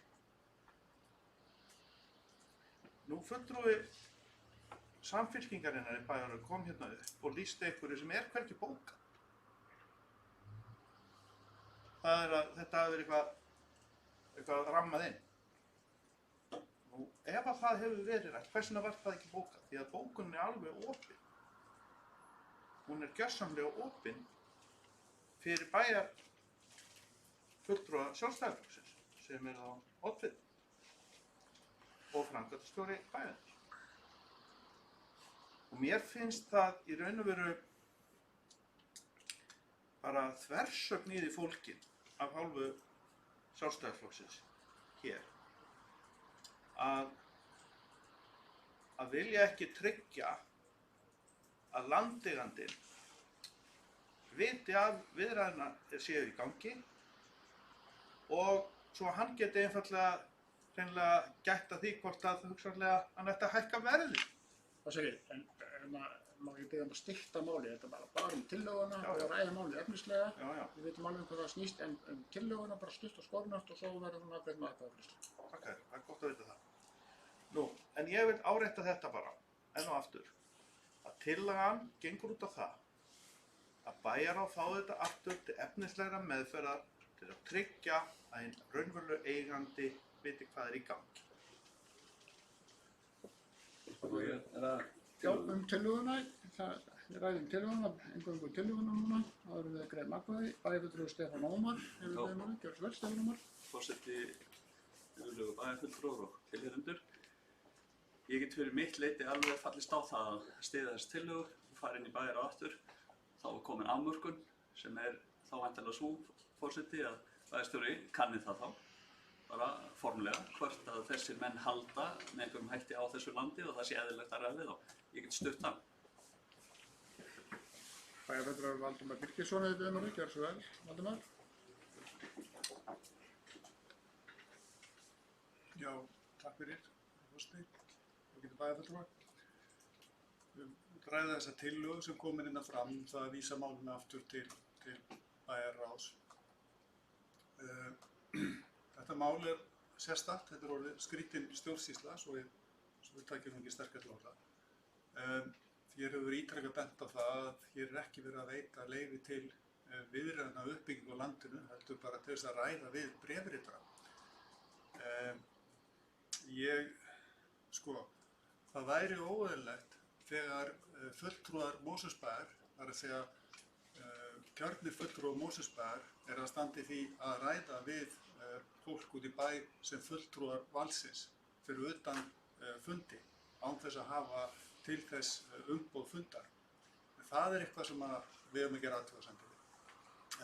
Nú fulltrúi Samfylkingarinnar í Bæjará kom hérna upp og lýsti einhverju sem hvergi bókað. Það að þetta hafi verið eitthvað rammað inn. Nú, ef að það hefur verið rætt, hvers vegna var það ekki bókað? Því að bókunin alveg opin. Hún gjörsamlega opin fyrir fulltrúa Sjálfstæðisflokksins sem á oddvita og framkvæmdastjóri bæjarins. Og mér finnst það í raun og veru bara þversögn í því fólkin af hálfu Sjálfstæðisflokksins hér að vilja ekki tryggja að landeigandinn viti að viðræðurnar séu í gangi og svo hann geti einfaldlega hreinlega gætt að því hvort að hugsanlega hann ætti að hækka verðið.
Það segir, en má ég biðja að stytta máli, þetta bara tillöguna og ræða máli efnislega.
Já.
Við veitum alveg hvað það snýst, en tillöguna bara stutt og skornart og svo verður hún afgreidd með atkvæðagreiðslu.
Ok, það gott að vita það. Nú, en ég vil árétta þetta bara, enn og aftur, að tillagan gengur út á það að Bæjará fá þetta aftur til efnislegra meðferðar til að tryggja að hinn raunverulegur eigandi viti hvað í gangi.
Já, tillöguna, við ræðum tillöguna, eingöngu tillöguna núna, það eru við greið atkvæði, bæjarfulltrúi Stefán Ómar, hefur við máli, gjörðu svo vel Stefán Ómar.
Forseti, yfirlögu bæjarfulltrúar og tilheyrendur. Ég get fyrir mitt leyti alveg fallist á það að styðja þessi tillögu og fara inn í Bæjará aftur. Þá er komin afmörkun sem þá væntanlega sú, forseti, að bæjarstjóri kanni það þá, bara formulega, hvort að þessir menn halda með einhverjum hætti á þessu landi og það sé eðlilegt að ræða við þá. Ég get stutt það.
Bæjarfulltrúar Valdimar Birgisson hefur við máli, gjörðu svo vel, Valdimar.
Já, takk fyrir, forseti. Við getum bæjarfulltrúar. Við ræða þessa tillögu sem komin inn að fram, það að vísa málinu aftur til bæjarráðs. Þetta mál sérstakt, þetta orðið skrítin stjórnsýsla, svo við takjum ekki sterkar til orða. Hér hefur ítrekað bent á það að hér ekki verið að veita leyfi til viðræðna uppbyggingu á landinu, heldur bara til þess að ræða við bréfritara. Það væri óeðlilegt þegar fulltrúar Mosfellsbæjar, það er að segja kjörnir fulltrúar Mosfellsbæjar, að standa í því að ræða við fólk út í bæ sem fulltrúar valsins fyrir utan fundi án þess að hafa til þess umboð fundar. Það eitthvað sem við höfum að gera athugasemdir við.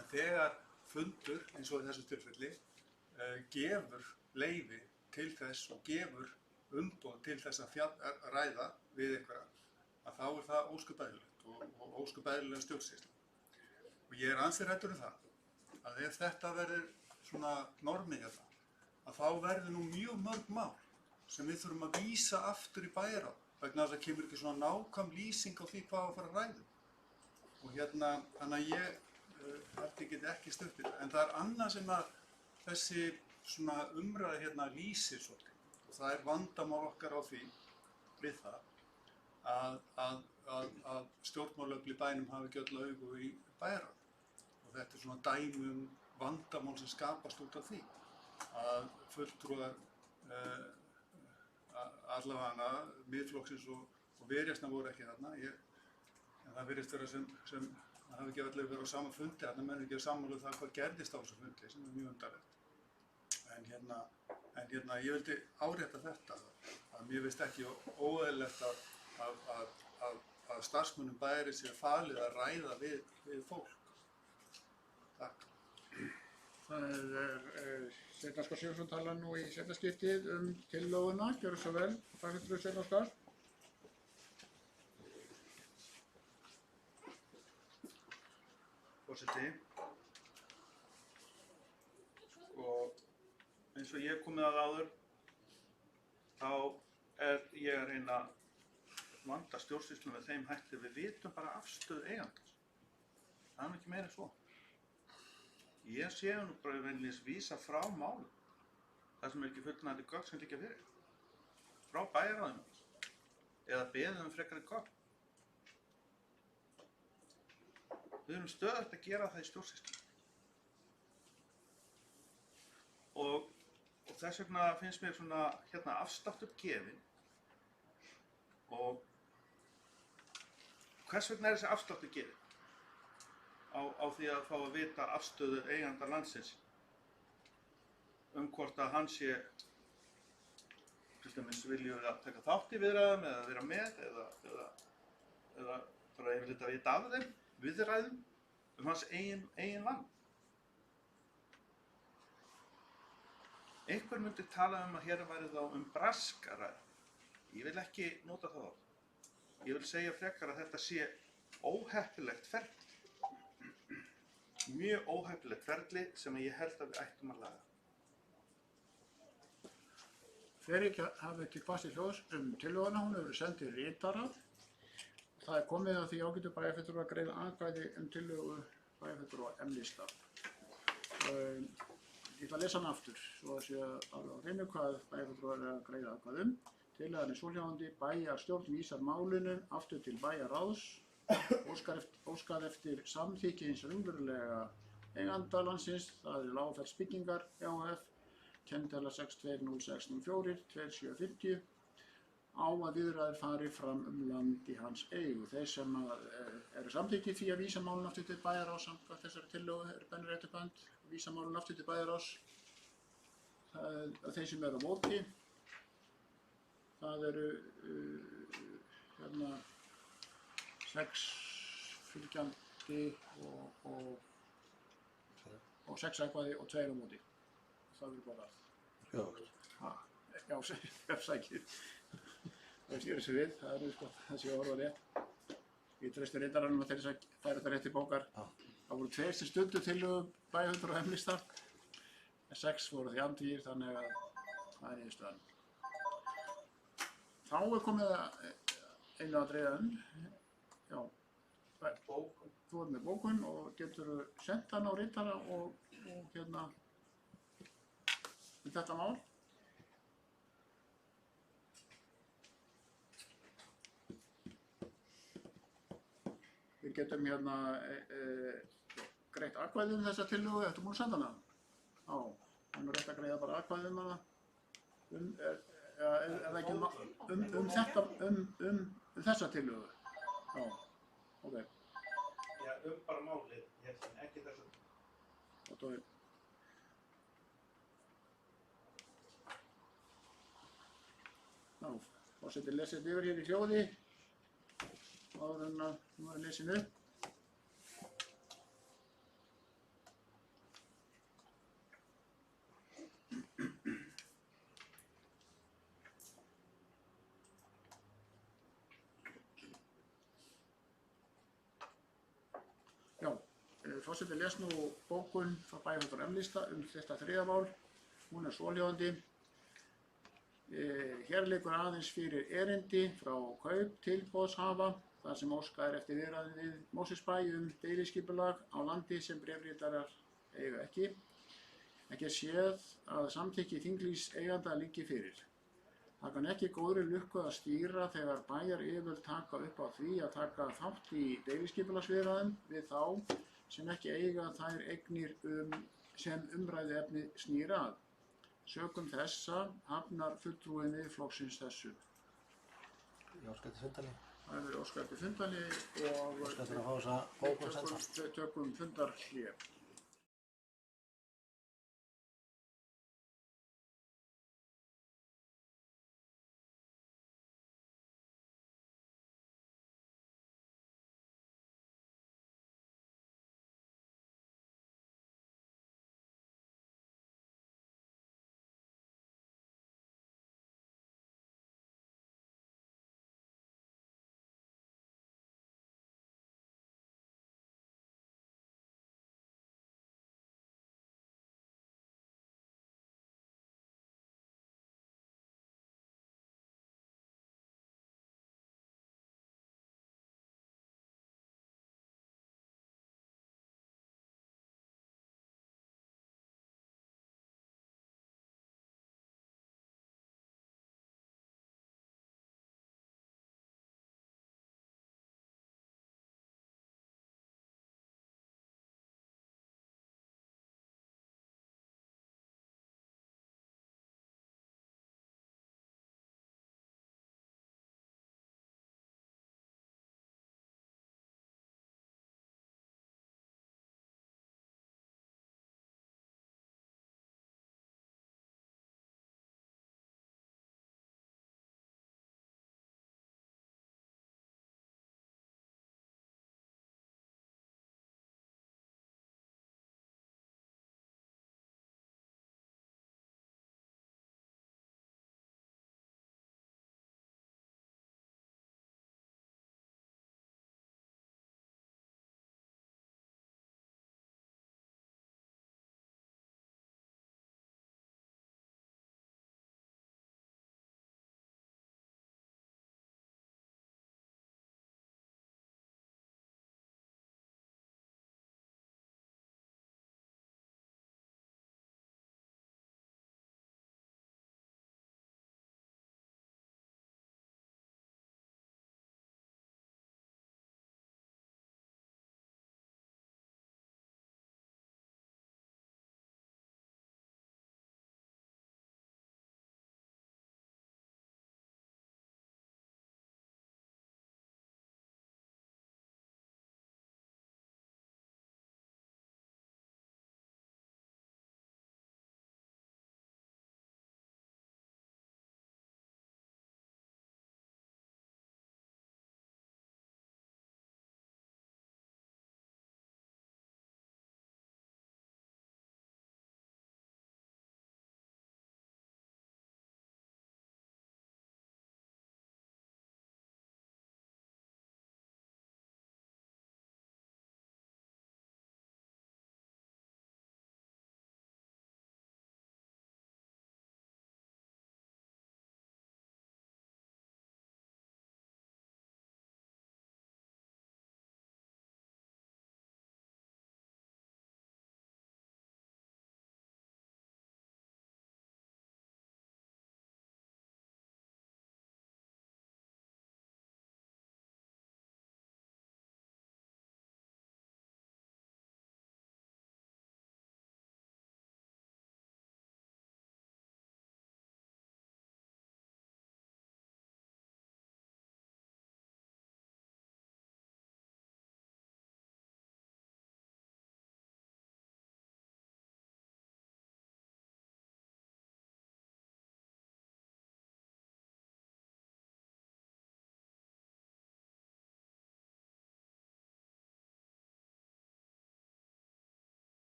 En þegar fundur, eins og í þessu tilfelli, gefur leyfi til þess og gefur umboð til þess að ræða við einhverja, að þá það ósköp eðlilegt og ósköp eðlileg stjórnsýsla. Og ég ansi hræddur það, að ef þetta verður svona normið hérna, að þá verður nú mjög mörg mál sem við þurfum að vísa aftur í Bæjará, vegna þess að kemur ekki svona nákvæm lýsing á því hvað að fara að ræða. Og þannig að ég held ég geti ekki stutt þetta, en það annað sem að þessi svona umræða hérna lýsir svolítið, og það vandamál okkar á því við það að stjórnmálaöfl í bænum hafi ekki öll augu í Bæjará. Og þetta svona dæmi vandamál sem skapast út af því að fulltrúar allavega Miðflokksins og Viðreisnar voru ekki þarna. En það virðist vera sem það hafi ekki allir verið á sama fundi, þarna menn ekki sammála um það hvað gerðist á þessu fundi, sem mjög undarlegt. En ég vildi árétta þetta, að mér finnst ekki óeðlilegt að starfsmönnum bæjarins sé falið að ræða við fólk. Takk.
Það Sveinn Óskar Sigurðsson talar nú í seinna skiptið tillöguna, gjörðu svo vel, bæjarfulltrúi Sveinn Óskar.
Forseti, og eins og ég hef komið að áður, þá ég að reyna að vanda stjórnsýsluna með þeim hætti við vitum bara afstöðu eigandans. Það er ekki meira en svo. Ég sé nú bara venjulegis vísa frá málum, það sem ekki fullnægjandi gögn sem liggja fyrir, frá bæjarráðinu eða beðið frekari gögn. Við erum stöðugt að gera það í stjórnsýslu. Og þess vegna finnst mér svona afsláttur gefinn. Og hvers vegna þessi afsláttur gefinn? Á því að fá að vita afstöðu eiganda landsins hvort að hann sé til dæmis viljugur að taka þátt í viðræðum eða vera með eða bara yfirleitt að vita af þeim viðræðum hans eigin land. Einhver myndi tala að hér væri þá brask að ræða. Ég vil ekki nota það orð. Ég vil segja frekar að þetta sé óheppilegt ferli. Mjög óheppilegt ferli sem ég held að við ættum að laga.
Friðrik hafi ekki hvasst í hljóðs tillöguna, hún hefur verið send til ritara. Það er komið að því ágætu bæjarfulltrúar að greiða atkvæði tillögu bæjarfulltrúa M-lista. Ég ætla að lesa hann aftur, svo að sé alveg á hreinu hvað bæjarfulltrúar er að greiða atkvæði. Tillagan er svohljóðandi: bæjarstjórn vísar málinu aftur til bæjarráðs, óskað eftir samþykki hins raunverulega eiganda landsins, það er Lágafells byggingar e.h.f. kennitala 620604 2750 á að viðræður fari fram land í hans eigu. Þeir sem eru samþykkir því að vísa málun aftur til bæjarráðs samkvæmt þessari tillögu eru bennir eftirband, vísa málun aftur til bæjarráðs. Þeir sem eru á móti, það eru 6 fylgjandi og 6 atkvæði og 2 á móti. Það verður bara já, vefsækið. Það snýr þessu við, það er það sé að horfa rétt. Ég treysti ritaranum að þeir þess að færa þetta rétt í bókar. Það voru 2 sem studdu tillögu bæjarfulltrúa á M-lista, en 6 voru því andvígir, þannig að það er niðurstaðan. Þá er komið að einu atriði já, þú ert með bókun og getur sent hann á ritara og þetta mál. Við getum greitt atkvæði þessa tillögu, ertu búinn að senda hana? Já, það er nú rétt að greiða bara atkvæði hana. Er það ekki þessa tillögu? Já, ok.
Já, bara málið, ekki þessa.
Já, forseti lesið þetta yfir hér í hljóði. Áður en að nú er lesin upp. Forseti les nú bókun frá bæjarfulltrúa M-lista þetta 3. mál. Hún er svohljóðandi. Hér liggur aðeins fyrir erindi frá kauptilboðshafa þar sem óskað er eftir viðræðum við Mosfellsbæ deiliskipulag á landi sem bréfritarar eiga ekki. Ekki er séð að samþykki þinglýs eiganda liggi fyrir. Það kann ekki góðri lukku að stýra þegar bæjaryfirvöld taka upp á því að taka þátt í deiliskipulagsviðræðum við þá sem ekki eiga þær eignir sem umræðuefni snýr að. Sökum þessa hafnar fulltrúi Miðflokksins þessu.
Ég óska eftir fundali.
Það er verið óskað eftir fundali og
Óska eftir að fá þessa bókun senda.
við tökum fundarhlé.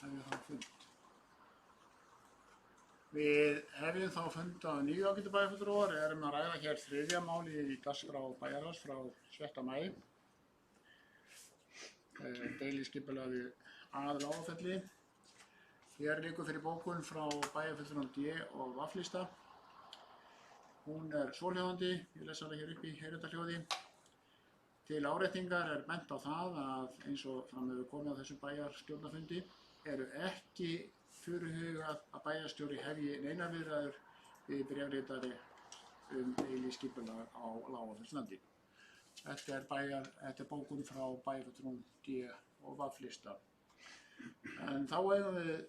hefjum þá fund. Við hefjum þá fund að nýju ágætu bæjarfulltrúar, erum að ræða hér þriðja máli í dagskrá bæjarráðs frá 7. maí. Deiliskipulagi að Lágafelli. Hér liggur fyrir bókun frá bæjarfulltrúum D og V-lista. Hún er svohljóðandi, ég les hana hér upp í heyrnarhljóði. Til áréttingar er bent á það að eins og fram hefur komið á þessum bæjarstjórnarfundi eru ekki fyrirhugað að bæjarstjóri hefji neinar viðræður við bréfritari deiliskipulag á Lágafellslandi. Þetta er bókun frá bæjarfulltrúum D og V-lista. En þá eigum við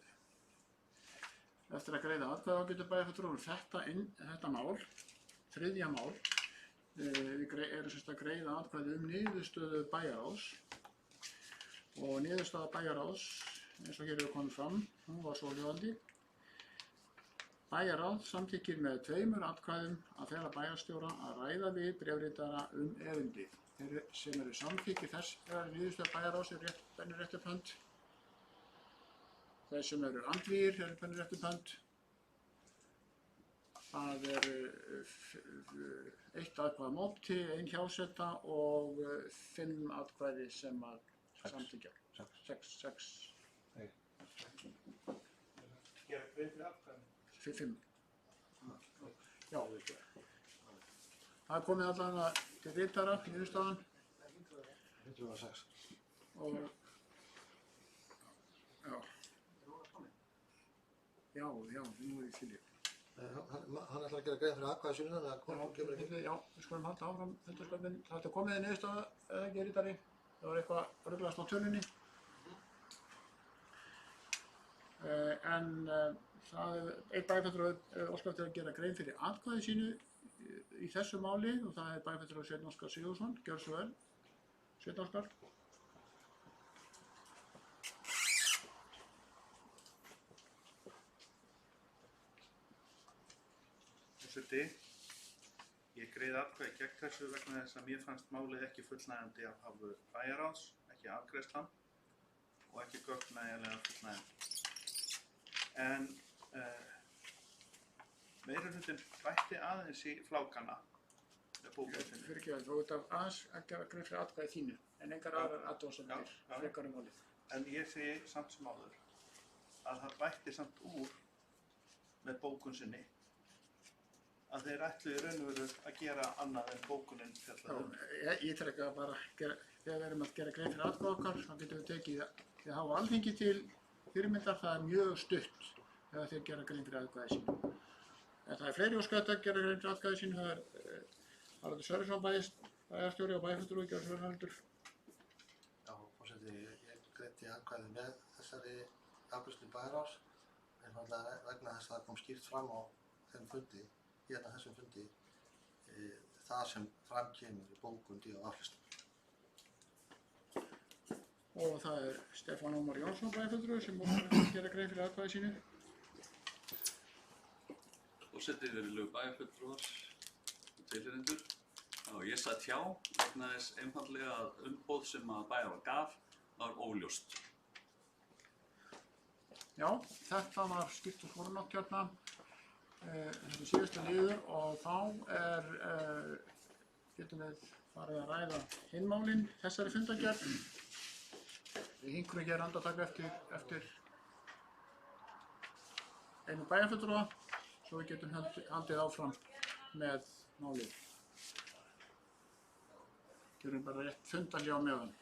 eftir að greiða atkvæði ágætu bæjarfulltrúar þetta mál, þriðja mál. Við erum semst að greiða atkvæði niðurstöðu bæjarráðs og niðurstaða bæjarráðs, eins og hér hefur komið fram, hún var svohljóðandi. Bæjarráð samþykkir með 2 atkvæðum að fela bæjarstjóra að ræða við bréfritara erindið. Þeir sem eru samþykki þess niðurstöðu bæjarráðs bennir rétt upp hönd. Þeir sem eru andvígir bennir rétt upp hönd. Það eru 1 atkvæði á móti, 1 hjáseta og 5 atkvæði sem að samþykkja. 6.
Gera grein fyrir atkvæðinu.
5. Já. Það er komið allavega til ritara, niðurstaðan.
106.
Og já, nú er ég til í.
Hann ætlar að gera grein fyrir atkvæði sínu, þannig að konum kemur ekki.
Já, við skulum halda áfram fundarstjórnin. Þetta er komið í niðurstaða, eða ekki ritari. Það var eitthvað ruglast á tölunni. En það er einn bæjarfulltrúi óskar eftir að gera grein fyrir atkvæði sínu í þessu máli og það er bæjarfulltrúi Sveinn Óskar Sigurðsson. Gjörðu svo vel, Sveinn Óskar.
Forseti, ég greiði atkvæði gegn þessu vegna þess að mér fannst málið ekki fullnægjandi af hálfu bæjarráðs, ekki afgreiðslan og ekki gögn nægilega fullnægjandi. En meirihlutinn bætti aðeins í flákana með bókun.
Fyrirgefðu, þú ert aðeins að gera grein fyrir atkvæði þínu en engar aðrar athugasemdir frekar málið.
En ég segi samt sem áður að það bætti samt úr með bókun sinni að þeir ætlu í raun og veru að gera annað en bókunin fjallaði.
Ég ítreka bara, þegar við erum að gera grein fyrir atkvæði okkar, þá getum við tekið því að hafa Alþingi til fyrirmyndar, það er mjög stutt þegar þeir gera grein fyrir atkvæði sínu. En það er fleiri óskað að gera grein fyrir atkvæði sínu, það er Haraldur Sverrisson bæjarstjóri og bæjarfulltrúi, Gjörðu svo vel Haraldur.
Já, forseti, ég greiddi atkvæði með þessari afgreiðslu bæjarráðs, einfaldlega vegna þess að það kom skýrt fram á þeim fundi, hérna þessum fundi, það sem fram kemur í bókun D og V-lista.
Og það er Stefán Ómar Jónsson bæjarfulltrúi sem óskar að gera grein fyrir atkvæði sínu.
Forseti, virðulegu bæjarfulltrúar og tilheyrendur. Ég satt hjá vegna þess einfaldlega að umboð sem að bæjarráð gaf var óljóst.
Já, þetta var skýrt og fornátt hérna. Þetta er síðustu liður og þá getum við farið að ræða hinn málin þessari fundargerð. Við hinkrum hér andartak eftir einu bæjarfulltrúa svo við getum haldið áfram með málið. Gerum bara rétt fundarljá meðan.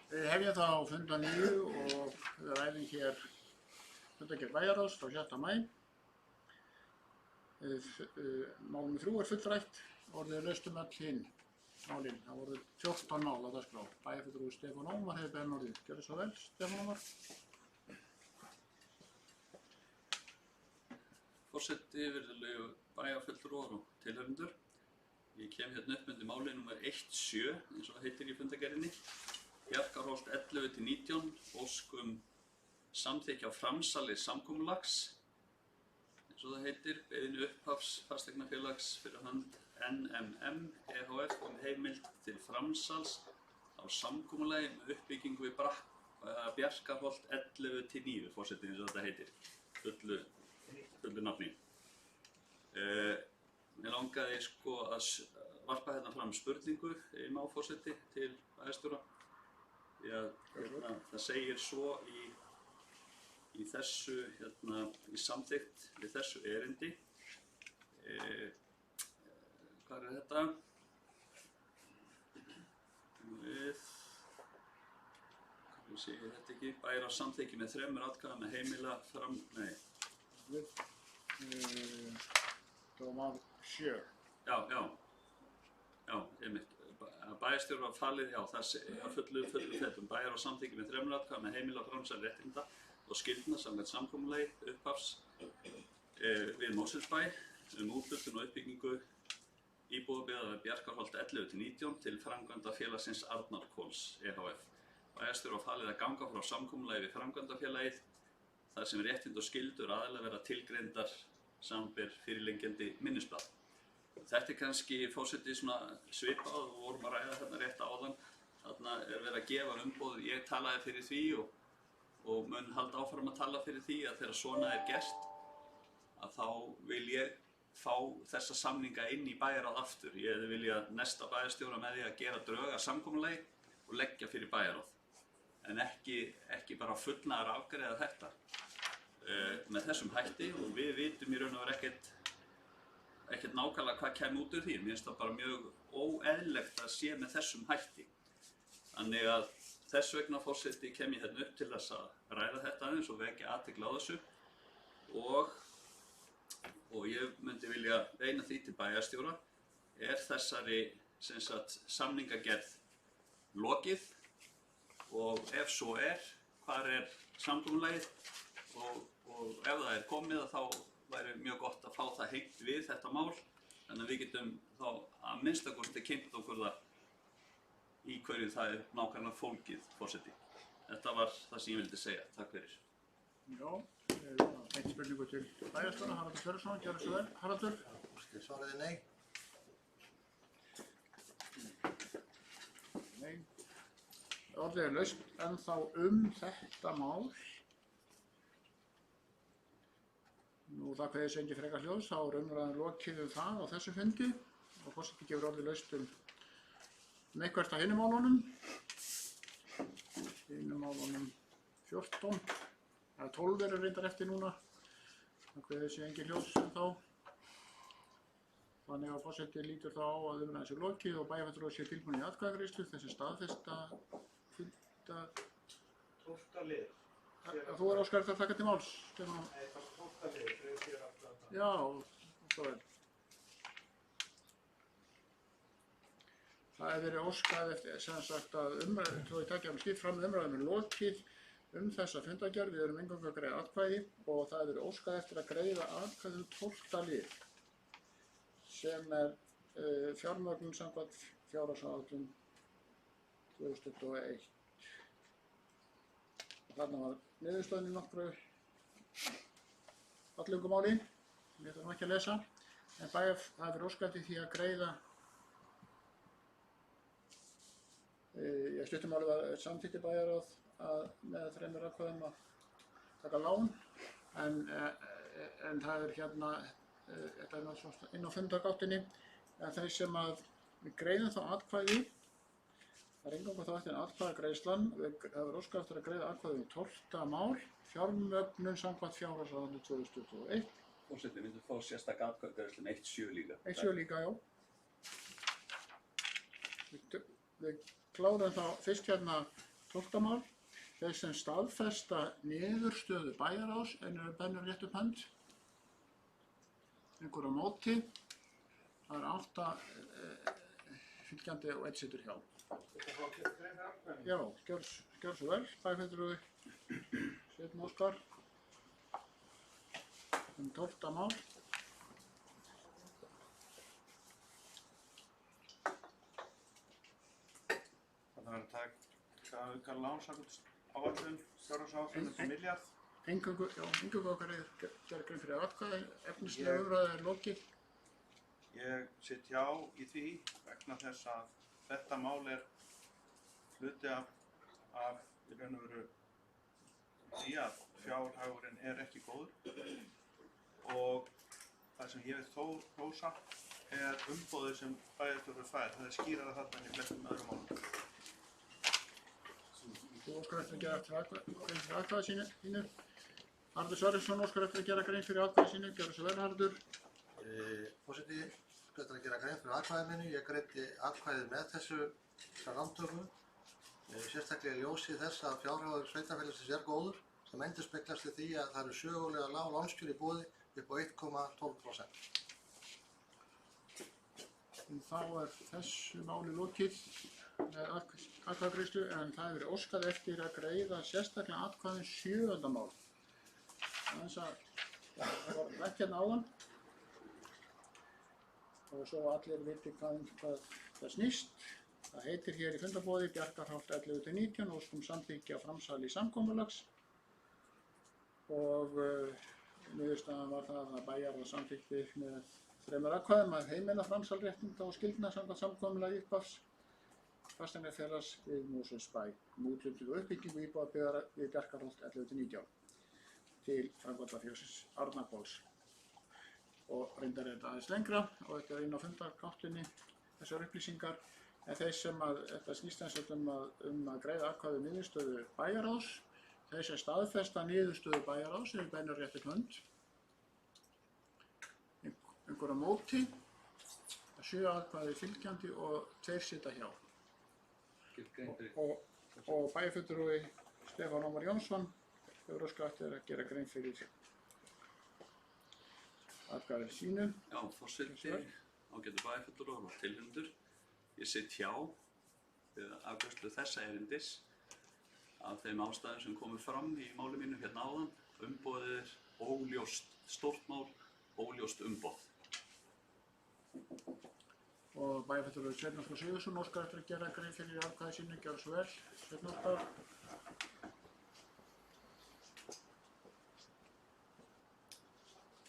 Við hefjum þá fund að nýju og við ræðum hér fundargerð bæjarráðs frá 6. maí. Mál nr. 3 er fullrætt, orðið laust öll hin málin. Það voru 14 mál á dagskrá. Bæjarfulltrúi Stefán Ómar hefur beðið orðið. Gjörðu svo vel, Stefán Ómar.
Forseti, virðulegu bæjarfulltrúar og tilhöfundur. Ég kem hérna upp undir máli nr. 17, eins og það heitir í fundargerðinni. Bjarkarholt 11-19, óskum samþykkja á framsali samkomulags, eins og það heitir, beiðni upphafs fasteignafélags fyrir hönd NMM EHF heimild til framsals á samkomulagi með uppbyggingu við Bjarkarholt 11-9, forseti, eins og þetta heitir, fullu nafni. Mér langaði sko að varpa hérna fram spurningu má forseti til bæjarstjóra. Því að það segir svo í þessu, í samþykkt við þessu erindi. Hvað er þetta? Hvað sé ég þetta ekki? Bæjar á samþykki með 3 atkvæðum með heimila fram, nei.
Það var mál 7.
Já, einmitt. Bæjarstjóra var falið, það er fullu fettum. Bæjar á samþykki með 3 atkvæðum með heimila framsal réttinda og skyldna samkvæmt samkomulagi upphafs við Mosfellsbæ úthlutun og uppbyggingu íbúðabyggðar við Bjarkarholt 11-19 til framkvæmdafélagsins Arnarhvols EHF. Bæjarstjóra var falið að ganga frá samkomulagi við framkvæmdafélagið þar sem réttind og skyldur aðilega verða tilgreindar samanber fyrirliggjandi minnisblað. Þetta er kannski forseti svona svipað og vorum að ræða þarna rétt áðan. Þarna er verið að gefa umboð, ég talaði fyrir því og mun halda áfram að tala fyrir því að þegar svona er gert að þá vil ég fá þessa samninga inn í bæjarráð aftur. Ég hefði viljað næsta bæjarstjóra með því að gera drög að samkomulagi og leggja fyrir bæjarráð. En ekki bara fullnaðar afgreiða þetta með þessum hætti og við vitum í raun og veru ekkert nákvæmlega hvað kemur út úr því. Mér finnst það bara mjög óeðlilegt að sé með þessum hætti. Þannig að þess vegna forseti kem ég hérna upp til þess að ræða þetta aðeins og vekja athygli á þessu og ég myndi vilja beina því til bæjarstjóra. Er þessari samningagerð lokið og ef svo hvar er samkomulagið og ef það er komið þá væri mjög gott að fá það hengt við þetta mál þannig að við getum þá að minnstakosti kynnt okkur það í hverju það er nákvæmlega fólkið, forseti. Þetta var það sem ég vildi segja. Takk fyrir.
Já, eitt spurningu til bæjarstjóra, Haraldur Sverrisson, gjörðu svo vel. Haraldur?
Svarið er nei.
Nei. Orðið er laust ennþá þetta mál. Nú það kveðið sig engin frekar hljóðs, þá er umræðan lokið það á þessu fundi og forseti gefur orðið laust eitthvert af hinum málunum 14, það er 12 eru reyndar eftir núna, það kveðið sig engin hljóðs þá. Þannig að forseti lítur þá á að umræðan sé lokið og bæjarfulltrúi sé tilbúinn í atkvæðagreiðslu, þessi staðfesta funda.
12. lið.
Þú óskar eftir að taka til máls, Stefán?
Nei, það er 12. lið, 3-4 aftan.
Já, svo vel. Það hefur verið óskað eftir, sem sagt að svo ég takja skipt fram umræðum lokið þessa fundargerð. Við erum eingöngu að greiða atkvæði og það hefur verið óskað eftir að greiða atkvæði 12. lið sem fjármögnun samkvæmt fjárhagsáætlun 2021. Þarna var niðurstöðin í nokkru fallegu máli, ég ætla ekki að lesa, en það hefur verið óskað eftir því að greiða. Ég stuttumáli var samþykkti bæjarráð með 3 atkvæðum að taka lán, en það er hérna, þetta er náttúrulega inn á fundargáttinni, en þeir sem að við greiðum þá atkvæði, það er eingöngu þá eftir atkvæðagreiðslan, það er óskað eftir að greiða atkvæði 12. mál, fjármögnun samkvæmt fjárhagsáætlun 2021.
Forseti, myndu fá sérstaka atkvæðagreiðslu 1.7 líka.
1.7 líka, já. við klárum þá fyrst hérna 12. mál. Þeir sem staðfesta niðurstöðu bæjarráðs en eru beðnir rétt upp hönd. Einhver á móti. Það er 8 fylgjandi og 1 situr hjá. Já, gjör svo vel. Bæjarfulltrúi Sveinn Óskar. 12. mál.
Það verður að taka auka lánsamkvæmt áætlun, fjárhagsáætlun upp á milljarð.
Eingöngu okkar er gerð grein fyrir atkvæði, efnislega umræða er lokið.
Ég sit hjá í því vegna þess að þetta mál er hluti af í raun og veru því að fjárhagurinn er ekki góður og það sem ég vil þó hrósa er umboðið sem bæjarstjórinn fær. Það er skýrara þarna en í flestum öðrum málum.
Þú óskar eftir að gera grein fyrir atkvæði sínu. Haraldur Sverrisson óskar eftir að gera grein fyrir atkvæði sínu. Gjörðu svo vel, Haraldur.
Forseti, eftir að gera grein fyrir atkvæði mínu. Ég greiddi atkvæðið með þessar lántöku. Sérstaklega í ljósi þess að fjárhagur sveitarfélagsins er góður sem endurspeglast í því að það eru sögulega lág lánskjör í boði upp á 1,12%.
Þá er þessu máli lokið með atkvæðagreiðslu en það hefur verið óskað eftir að greiða sérstaklega atkvæðin 7. mál. Það var rætt hérna áðan og svo allir viti hvað það snýst. Það heitir hér í fundarboði Bjarkarholt 11-19 óskum samþykkja framsali samkomulags og niðurstaðan var það að bæjarráð samþykkti með 3 atkvæðum að heimila framsal réttinda og skyldna samkvæmt samkomulagi upphafs fasteignafélags við Mosfellsbæ um úthlutun og uppbyggingu íbúðabyggðar við Bjarkarholt 11-19 til framkvæmdafélagsins Arnarhvols. Og reyndar er þetta aðeins lengra og þetta er inn á fundargáttunni þessar upplýsingar. En þeir sem þetta snýst um að greiða atkvæði niðurstöðu bæjarráðs, þeir sem staðfesta niðurstöðu bæjarráðs eru beðnir rétt upp hönd. Einhver á móti, 7 atkvæði fylgjandi og 2 sitja hjá. Og bæjarfulltrúi Stefán Ómar Jónsson hefur óskað eftir að gera grein fyrir atkvæði sínu.
Já, forseti, ágætu bæjarfulltrúar og tilheyrendur. Ég sitt hjá við afgreiðslu þessa erindis af þeim ástæðum sem komu fram í máli mínu hérna áðan. Umboðið er óljóst stórt mál, óljóst umboð.
Og bæjarfulltrúi Sveinn Óskar Sigurðsson óskar eftir að gera grein fyrir atkvæði sínu. Gjörðu svo vel, Sveinn Óskar.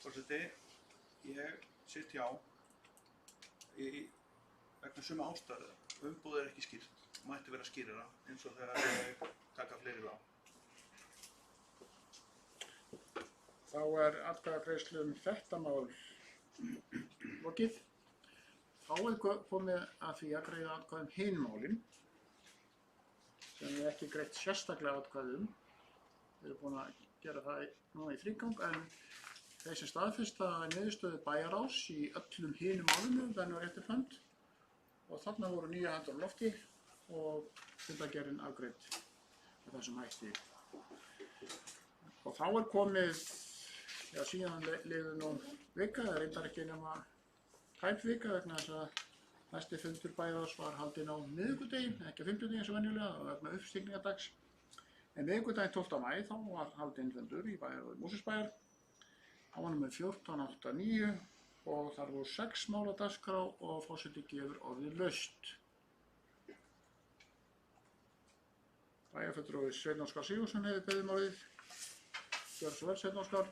Forseti, ég sitt hjá vegna sömu ástæðu. Umboðið er ekki skýrt, mætti vera skýrara eins og þegar ég taka fleiri lán.
Þá er atkvæðagreiðslu þetta mál lokið. Þá er komið að því að greiða atkvæðum hin málin sem við ekki greitt sérstaklega atkvæðum. Við erum búin að gera það núna í þrígang en þeir sem staðfesta niðurstöðu bæjarráðs í öllum hinum málunum verður rétt upp hönd. Og þarna voru 9 hendur á lofti og fundargerðin afgreidd með þessum hætti. Og þá er komið, já síðan liður nú vika, það reyndar ekki nema tæp vika vegna þess að næsti fundur bæjarráðs var haldinn á miðvikudegi, ekki á fimmtudegi eins og venjulega, vegna uppstigningardags. En miðvikudaginn 12. maí þá var haldinn fundur í bæjarráði Mosfellsbæjar. Hann var númer 1489. Og þar voru 6 mál á dagskrá og forseti gefur orðið laust. Bæjarfulltrúi Sveinn Óskar Sigurðsson hefur beðið um orðið. Gjörðu svo vel, Sveinn Óskar.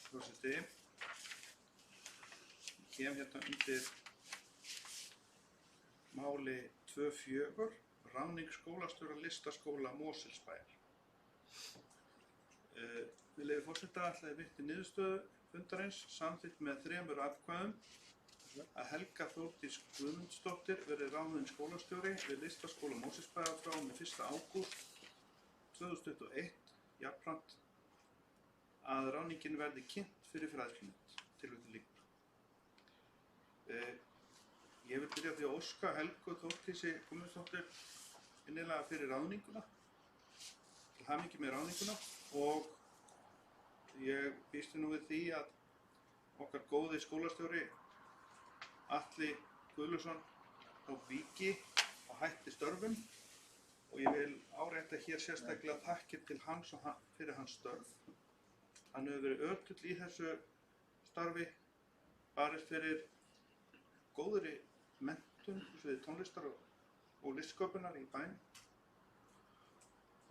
Forseti, ég kem hérna undir máli 2.4. Ráðning skólastjóra listaskóla Mosfellsbæjar. Við leyfi forseta ætlaði virti niðurstöðu fundarins samþykkt með 3 atkvæðum að Helga Þórdís Guðmundsdóttir verði ráðin skólastjóri við listaskóla Mosfellsbæjar frá og með 1. ágúst 2021 jafnframt að ráðningin verði kynnt fyrir fræðslunefnd. Tilvitnun lýkur. Ég vil byrja á því að óska Helgu Þórdísi Guðmundsdóttur innilega fyrir ráðninguna, til hamingju með ráðninguna, og ég býst nú við því að okkar góði skólastjóri Atli Guðlusson tók víki og hætti störfum, og ég vil árétta hér sérstaklega þakkir til hans og fyrir hans störf. Hann hefur verið ötull í þessu starfi, barist fyrir góðri menntun við tónlistar og listsköpunar í bænum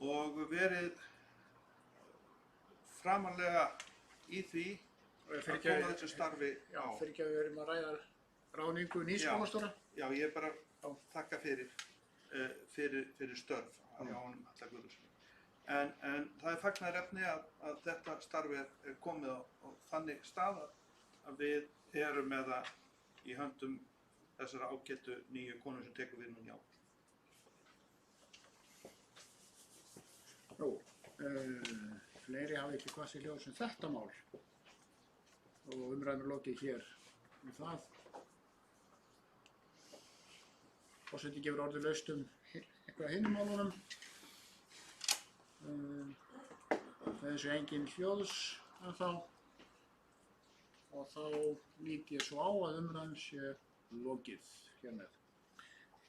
og verið framarlega í því að koma þessu starfi á.
Fyrir ekki að við erum að ræða ráðningu nýs skólastjóra.
Já, ég bara þakka fyrir störf á honum Atla Guðlussyni. En það er fagnaðarefni að þetta starfi er komið á þannig stað að við erum með það í höndum þessara ágætu nýju konur sem tekur við núna í ár.
Fleiri hafa ekki hvað sér hljóð sem þetta mál og umræðum lokið hér með það. Forseti gefur orðið laust eitthvað hinum málunum. Þessu engin hljóðs ennþá og þá lít ég svo á að umræðum sé lokið hér með.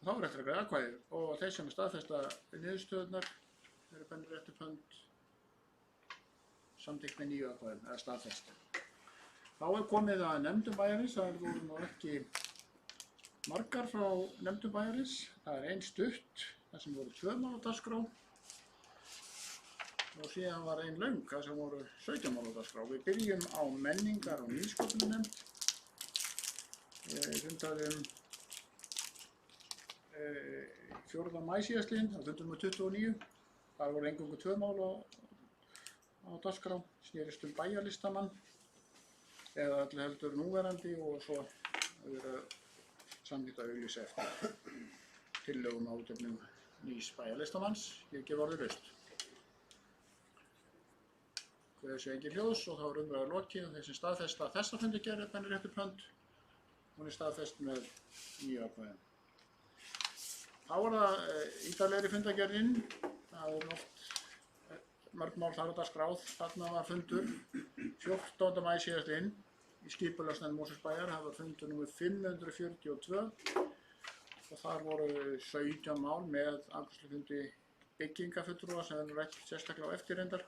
Þá er eftir að greiða atkvæði og þeir sem staðfesta niðurstöðurnar eru bennir eftir pönd samþykkt með 9 atkvæðum eða staðfest. Þá er komið að nefndum bæjarins, það voru nú ekki margar frá nefndum bæjarins. Það er ein stutt, þar sem voru 2 mál á dagskrá og síðan var ein löng, þar sem voru 17 mál á dagskrá. Við byrjum á menningar- og nýsköpunarnefnd. Við fundaðum 4. maí síðastliðinn, það fundum við 29. Það voru eingöngu 2 mál á dagskrá, snerist bæjarlistamann eða öllu heldur núverandi og svo samþykkt að auglýsa eftir tillögum á útefnum nýs bæjarlistamanns. Ég gef orðið laust. Þessu engin hljóðs og þá er umræður lokið og þeir sem staðfesta þessa fundargerð er bennir eftir pönd. Hún er staðfest með 9 atkvæðum. Þá er það ítarlegri fundargerðin. Það er oft mörg mál þar á dagskráð. Þarna var fundur 14. maí síðastliðinn í skipulagsnefnd Mosfellsbæjar. Það var fundur númer 542 og þar voru 17 mál með afgreiðslufundi byggingafulltrúa sem er rætt sérstaklega á eftir reyndar.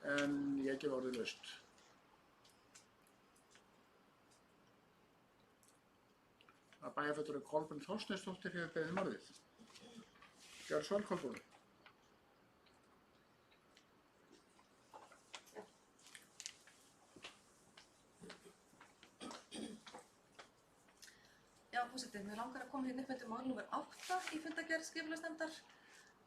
En ég gef orðið laust. Að bæjarfulltrúi Kolbrún Þorsteinsdóttir hefur beðið um orðið. Gjörðu svo vel, Kolbrún.
Já, forseti, mér langar að koma hérna upp með mál nr. 8 í fundargerð skipulagsnefndar.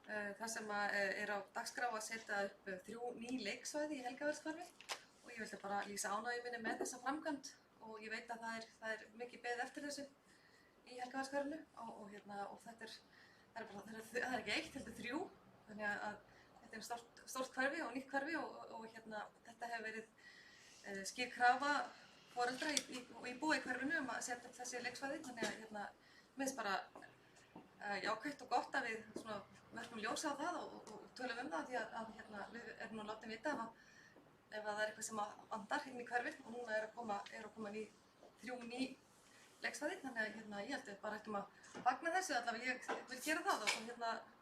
Það sem er á dagskrá að setja upp 3 ný leiksvæði í Helgavelskvarfi og ég vildi bara lýsa ánægju minni með þessa framkvæmd og ég veit að það er mikið beðið eftir þessu í Helgavelskvarfinu og þetta er ekki 1, heldur 3, þannig að þetta er stórt hverfi og nýtt hverfi og þetta hefur verið skýr krafa foreldra og íbúa í hverfinu að setja upp þessi leiksvæði, þannig að mér finnst bara jákvætt og gott að við verðum ljósa á það og tölum um það því að við erum nú látið vita ef það er eitthvað sem vandar hérna í hverfið og núna er að koma 3 ný leiksvæði, þannig að ég held að við bara ættum að fagna þessu, allavega ég vil gera það og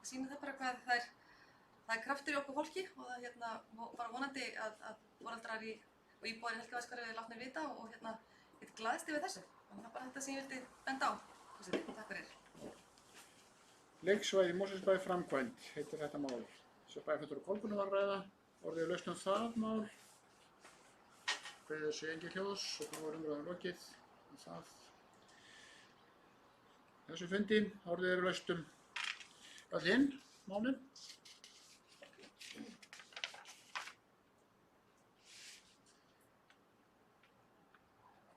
sýna það bara hvað það er kraftur í okkur fólki og það bara vonandi að foreldrar og íbúar í Helgavelskvarfi eru látnir vita og ég glaðist yfir þessu. Þannig að það er bara þetta sem ég vildi benda á. Takk fyrir.
Leiksvæði Mosfellsbæ framkvæmd heitir þetta mál. Svo bæjarfulltrúi Kolbrúnu var að ræða. Orðið laust um það mál. Kveðið sé engin hljóðs og nú er umræðan lokið um það. Þessu fundi orðið eru laust um öll hinn málin.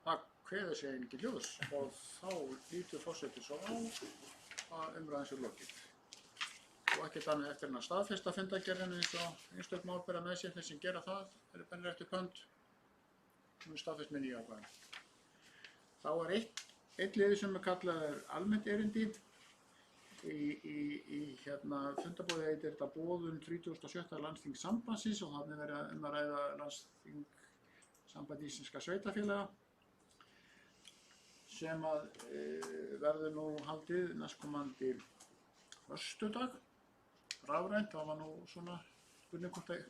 Það kveðið sé engin hljóðs og þá lítur forseti svo á að umræðan sé lokið. og ekkert annað eftir en að staðfesta fundargerðina eins og einstök mál bera með sér. Þeir sem gera það eru bennir eftir hönd og staðfest með nýju ákvæði. Þá er eitt liður sem er kallað almennt erindi. Í fundarbóði heitir þetta boðun 37. landsþing sambandsins og þannig verið að ræða landsþing samband íslenska sveitafélaga sem að verður nú haldið næstkomandi föstudag, rafrænt. Það var nú svona spurning hvort það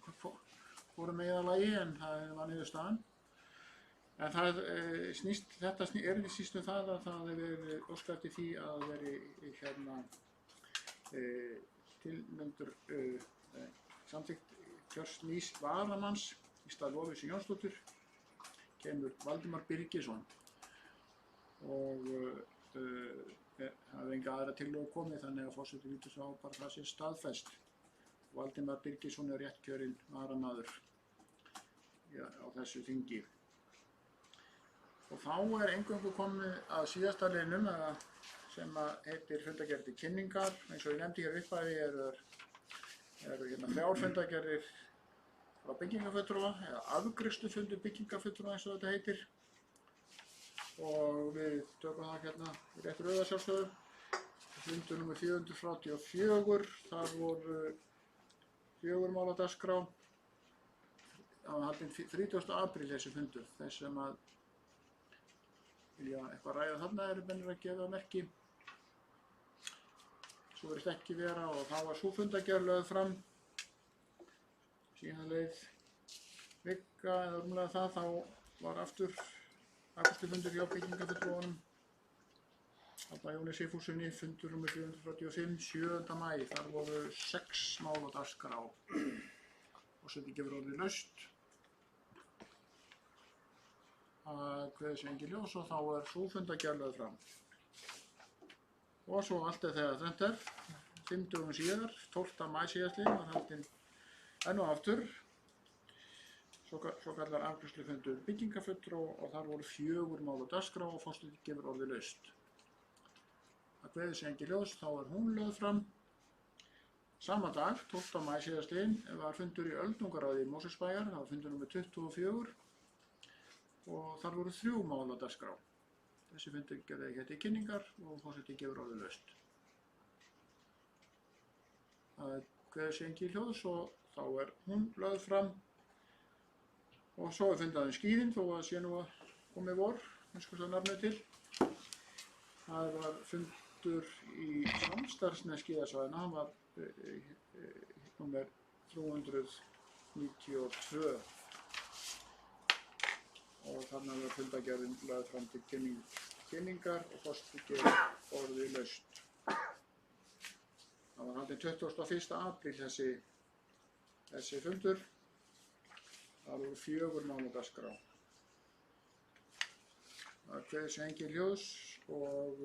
fóru með að lagi en það var niðurstaðan. En það þetta erindi snýst það að það hefur óskað eftir því að veri tilnefndur samþykkt kjörs nýs varamanns í stað Lovísu Jónsdóttur kemur Valdimar Birgisson og það hefur enga aðra tillögu komið þannig að forseti lítur svo á bara það sé staðfest. Valdimar Birgisson er réttkjörinn varamaður á þessu þingi. Og þá er eingöngu komið að síðasta liðnum sem heitir fundargerð til kynningar. Eins og ég nefndi hér upphafi eru 3 fundargerðir frá byggingarfulltrúa eða afgreiðslufundur byggingarfulltrúa eins og þetta heitir. Og við tökum það hérna í rétt röða sjálfsögðu. Fundur nr. 434, þar voru 4 mál á dagskrá. Það var haldinn 30. apríl þessi fundur. Þess sem að vilja eitthvað ræða þarna eru bennir að gefa merki. Svo verðist ekki vera og þá var sú fundargerð lögð fram. Síðan leið vika eða rúmlega það, þá var aftur afgreiðslufundur hjá byggingarfulltrúanum. Þarna Jóni Sigfússyni, fundur nr. 445, 7. maí. Þar voru 6 mál á dagskrá. Forseti gefur orðið laust. Að kveðið sé engin ljós og þá er sú fundargerð lögð fram. Og svo allt þegar þetta 5 dögum síðar, 12. maí síðastliðinn, var haldinn enn og aftur svo kallar afgreiðslufundur byggingarfulltrúa og þar voru 4 mál á dagskrá og forseti gefur orðið laust. Að kveðið sé engin ljós, þá er hún lögð fram. Sama dag, 12. maí síðastliðinn, var fundur í öldungaráði Mosfellsbæjar, það var fundur nr. 24. Og þar voru 3 mál á dagskrá. Þessi fundur gerði hér kynningar og forseti gefur orðið laust. Það kveður sé engin ljós og þá er hún lögð fram. Og svo er fundaðin skíðin þó að sé nú að komið vor, eins og það nafnið til. Það var fundur í samstarfs með skíðasvæðina, hann var nr. 392. Og þarna var fundargerðin lögð fram til kynningar og forseti gefur orðið laust. Það var haldinn 21. apríl þessi fundur. Það voru 4 mál á dagskrá. Það kveður sé engin ljós og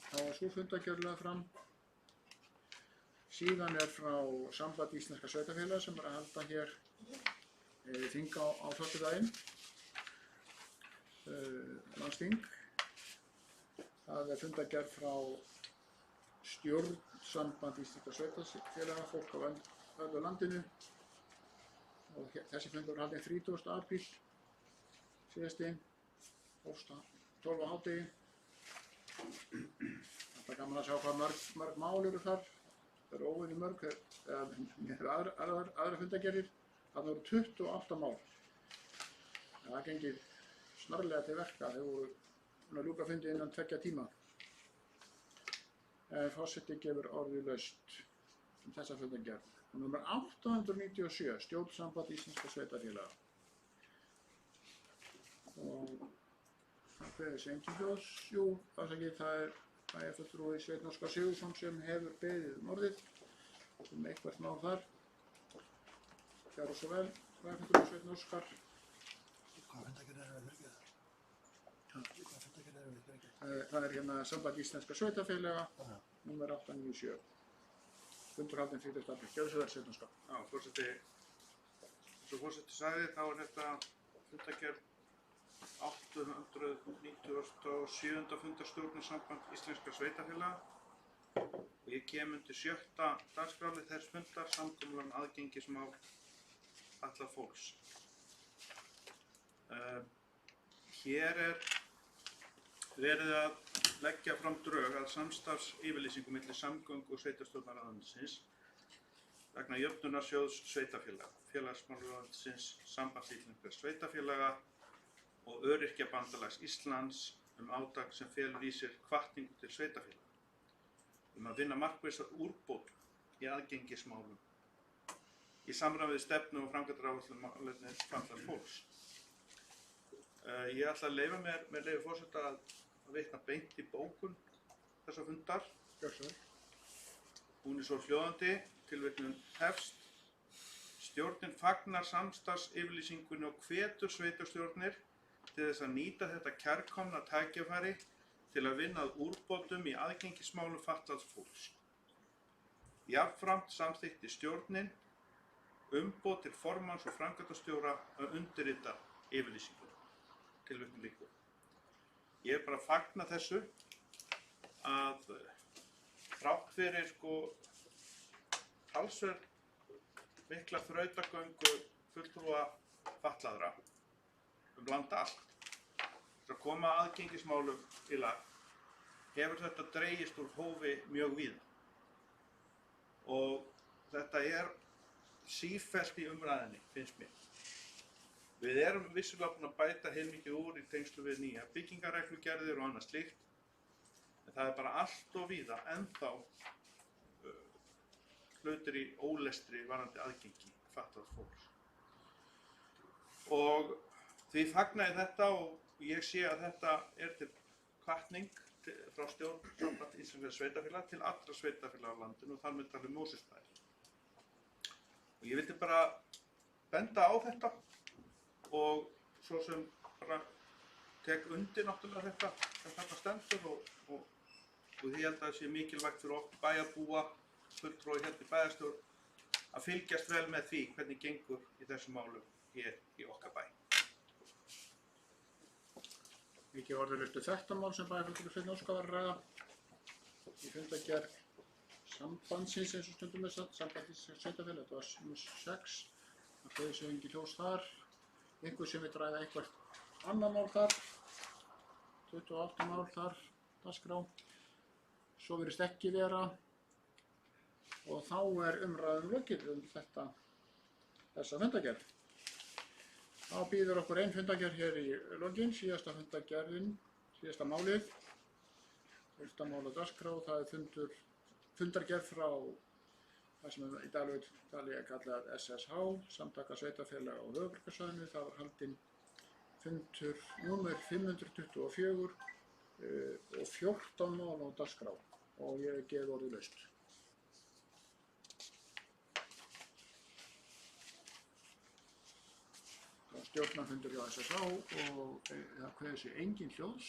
þá var sú fundargerð lögð fram. Síðan er frá Samband íslenska sveitafélaga sem er að halda hér þing á föstudaginn. Landsþing. Það er fundargerð frá stjórn Samband íslenska sveitafélaga, fólk á öllu landinu. Og þessi fundur var haldinn 30. apríl síðastliðinn, 12 á hádegi. Það er gaman að sjá hvað mörg mál eru þar. Það eru óvenju mörg, eða aðra fundargerðir. Það voru 28 mál. Það gengið snarlega til verka, þeir voru ljúka fundi innan 2 tíma. Forseti gefur orðið laust þessa fundargerð. Númer 897, stjórn Samband íslenska sveitafélaga. Og það kveður sé engin ljós. Jú, það er bæjarfulltrúi Sveinn Óskar Sigurðsson sem hefur beðið orðið eitthvert mál þar. Gjörðu svo vel, bæjarfulltrúi Sveinn Óskar.
Hvað fundargerð erum við fyrir? Hvað fundargerð erum við fyrir?
Það er hérna Samband íslenska sveitafélaga, númer 897. Fundur haldinn 30. apríl. Gjörðu svo vel, Sveinn Óskar.
Já, forseti, eins og forseti sagði, þá er þetta fundargerð 897. fundarstjórnar Samband íslenska sveitafélaga. og ég kem undir 7. dagskrárlið þess fundar, samkomulag um aðgengismál fatlaðs fólks. Hér verið að leggja fram drög að samstarfsyfirlýsingu milli samgöngu- og sveitarstjórnarráðuneytisins vegna jöfnunarsjóðs sveitarfélaga, félagsmálaráðuneytisins, Sambands íslenskra sveitarfélaga og Öryrkjabandalags Íslands átak sem felur í sér hvatningu til sveitarfélaga að vinna markvissa úrbót í aðgengismálum í samræmi við stefnu og framkvæmdaáætlun málefni fatlaðs fólks. Ég ætla að leyfa mér, með leyfi forseta, að vitna beint í bókun þessa fundar. Hún er svo hljóðandi, tilvitnun hefst. Stjórnin fagnar samstarfsyfirlýsingunni og hvetur sveitarstjórnir til þess að nýta þetta kærkomna tækifæri til að vinna að úrbótum í aðgengismálum fatlaðs fólks. Jafnframt samþykkti stjórnin umboð til formanns og framkvæmdastjóra að undirrita yfirlýsinguna. Tilvitnun lýkur. Ég bara fagna þessu að þrátt fyrir talsverð mikla þrautagöngu fulltrúa fatlaðra land allt til að koma aðgengismálum í lag, hefur þetta dregist úr hófi mjög víða. Og þetta er sífellt í umræðinni, finnst mér. Við erum vissulega búin að bæta heilmikið úr í tengslu við nýja byggingarreglugerðir og annað slíkt, en það er bara allt of víða ennþá hlutir í ólestri varðandi aðgengi fatlaðs fólks. Og því fagna ég þetta og ég sé að þetta er til hvatning frá stjórn Sambands íslenskra sveitarfélaga til allra sveitarfélaga á landinu og þar með talið Mosfellsbæ. Og ég vildi bara benda á þetta og svo sem bara tek undir náttúrulega þetta sem þarna stendur og því held að það sé mikilvægt fyrir okkur bæjarbúa, fulltrúa hérna í bæjarstjórn að fylgjast vel með því hvernig gengur í þessum málum hér í okkar bæ.
Mikið orðulistu þetta mál sem bæjarfulltrúi Sveinn Óskar var að ræða í fundargerð sambandsins eins og stundum er sagt, Samband íslenskra sveitarfélaga, þetta var nr. 6, það kveður sig engin ljós þar, einhver sem vil ræða eitthvað annað mál þar, 28 mál þar, dagskrá, svo virðist ekki vera og þá er umræðum lokið þessa fundargerð. Þá býður okkur ein fundargerð hér í lokin, síðasta fundargerðin, síðasta málið, 11. mál á dagskrá, það er fundargerð frá það sem í daglega er kallað SSH, Samtaka sveitarfélaga á höfuðborgarsvæðinu. Það var haldinn fundur númer 524 og 14 mál á dagskrá og ég gef orðið laust. Stjórnarfundur hjá SSH og það kveður sig engin hljóðs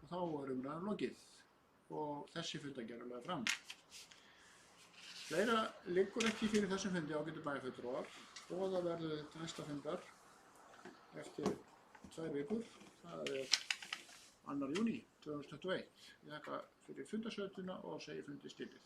og þá er umræðan lokið og þessi fundargerð er lögð fram. Fleira liggur ekki fyrir þessum fundi ágætu bæjarfulltrúar og það verður til næsta fundar eftir 2 vikur, það er 2. júní 2021. Ég þakka fyrir fundarsötuna og segi fundi slitið.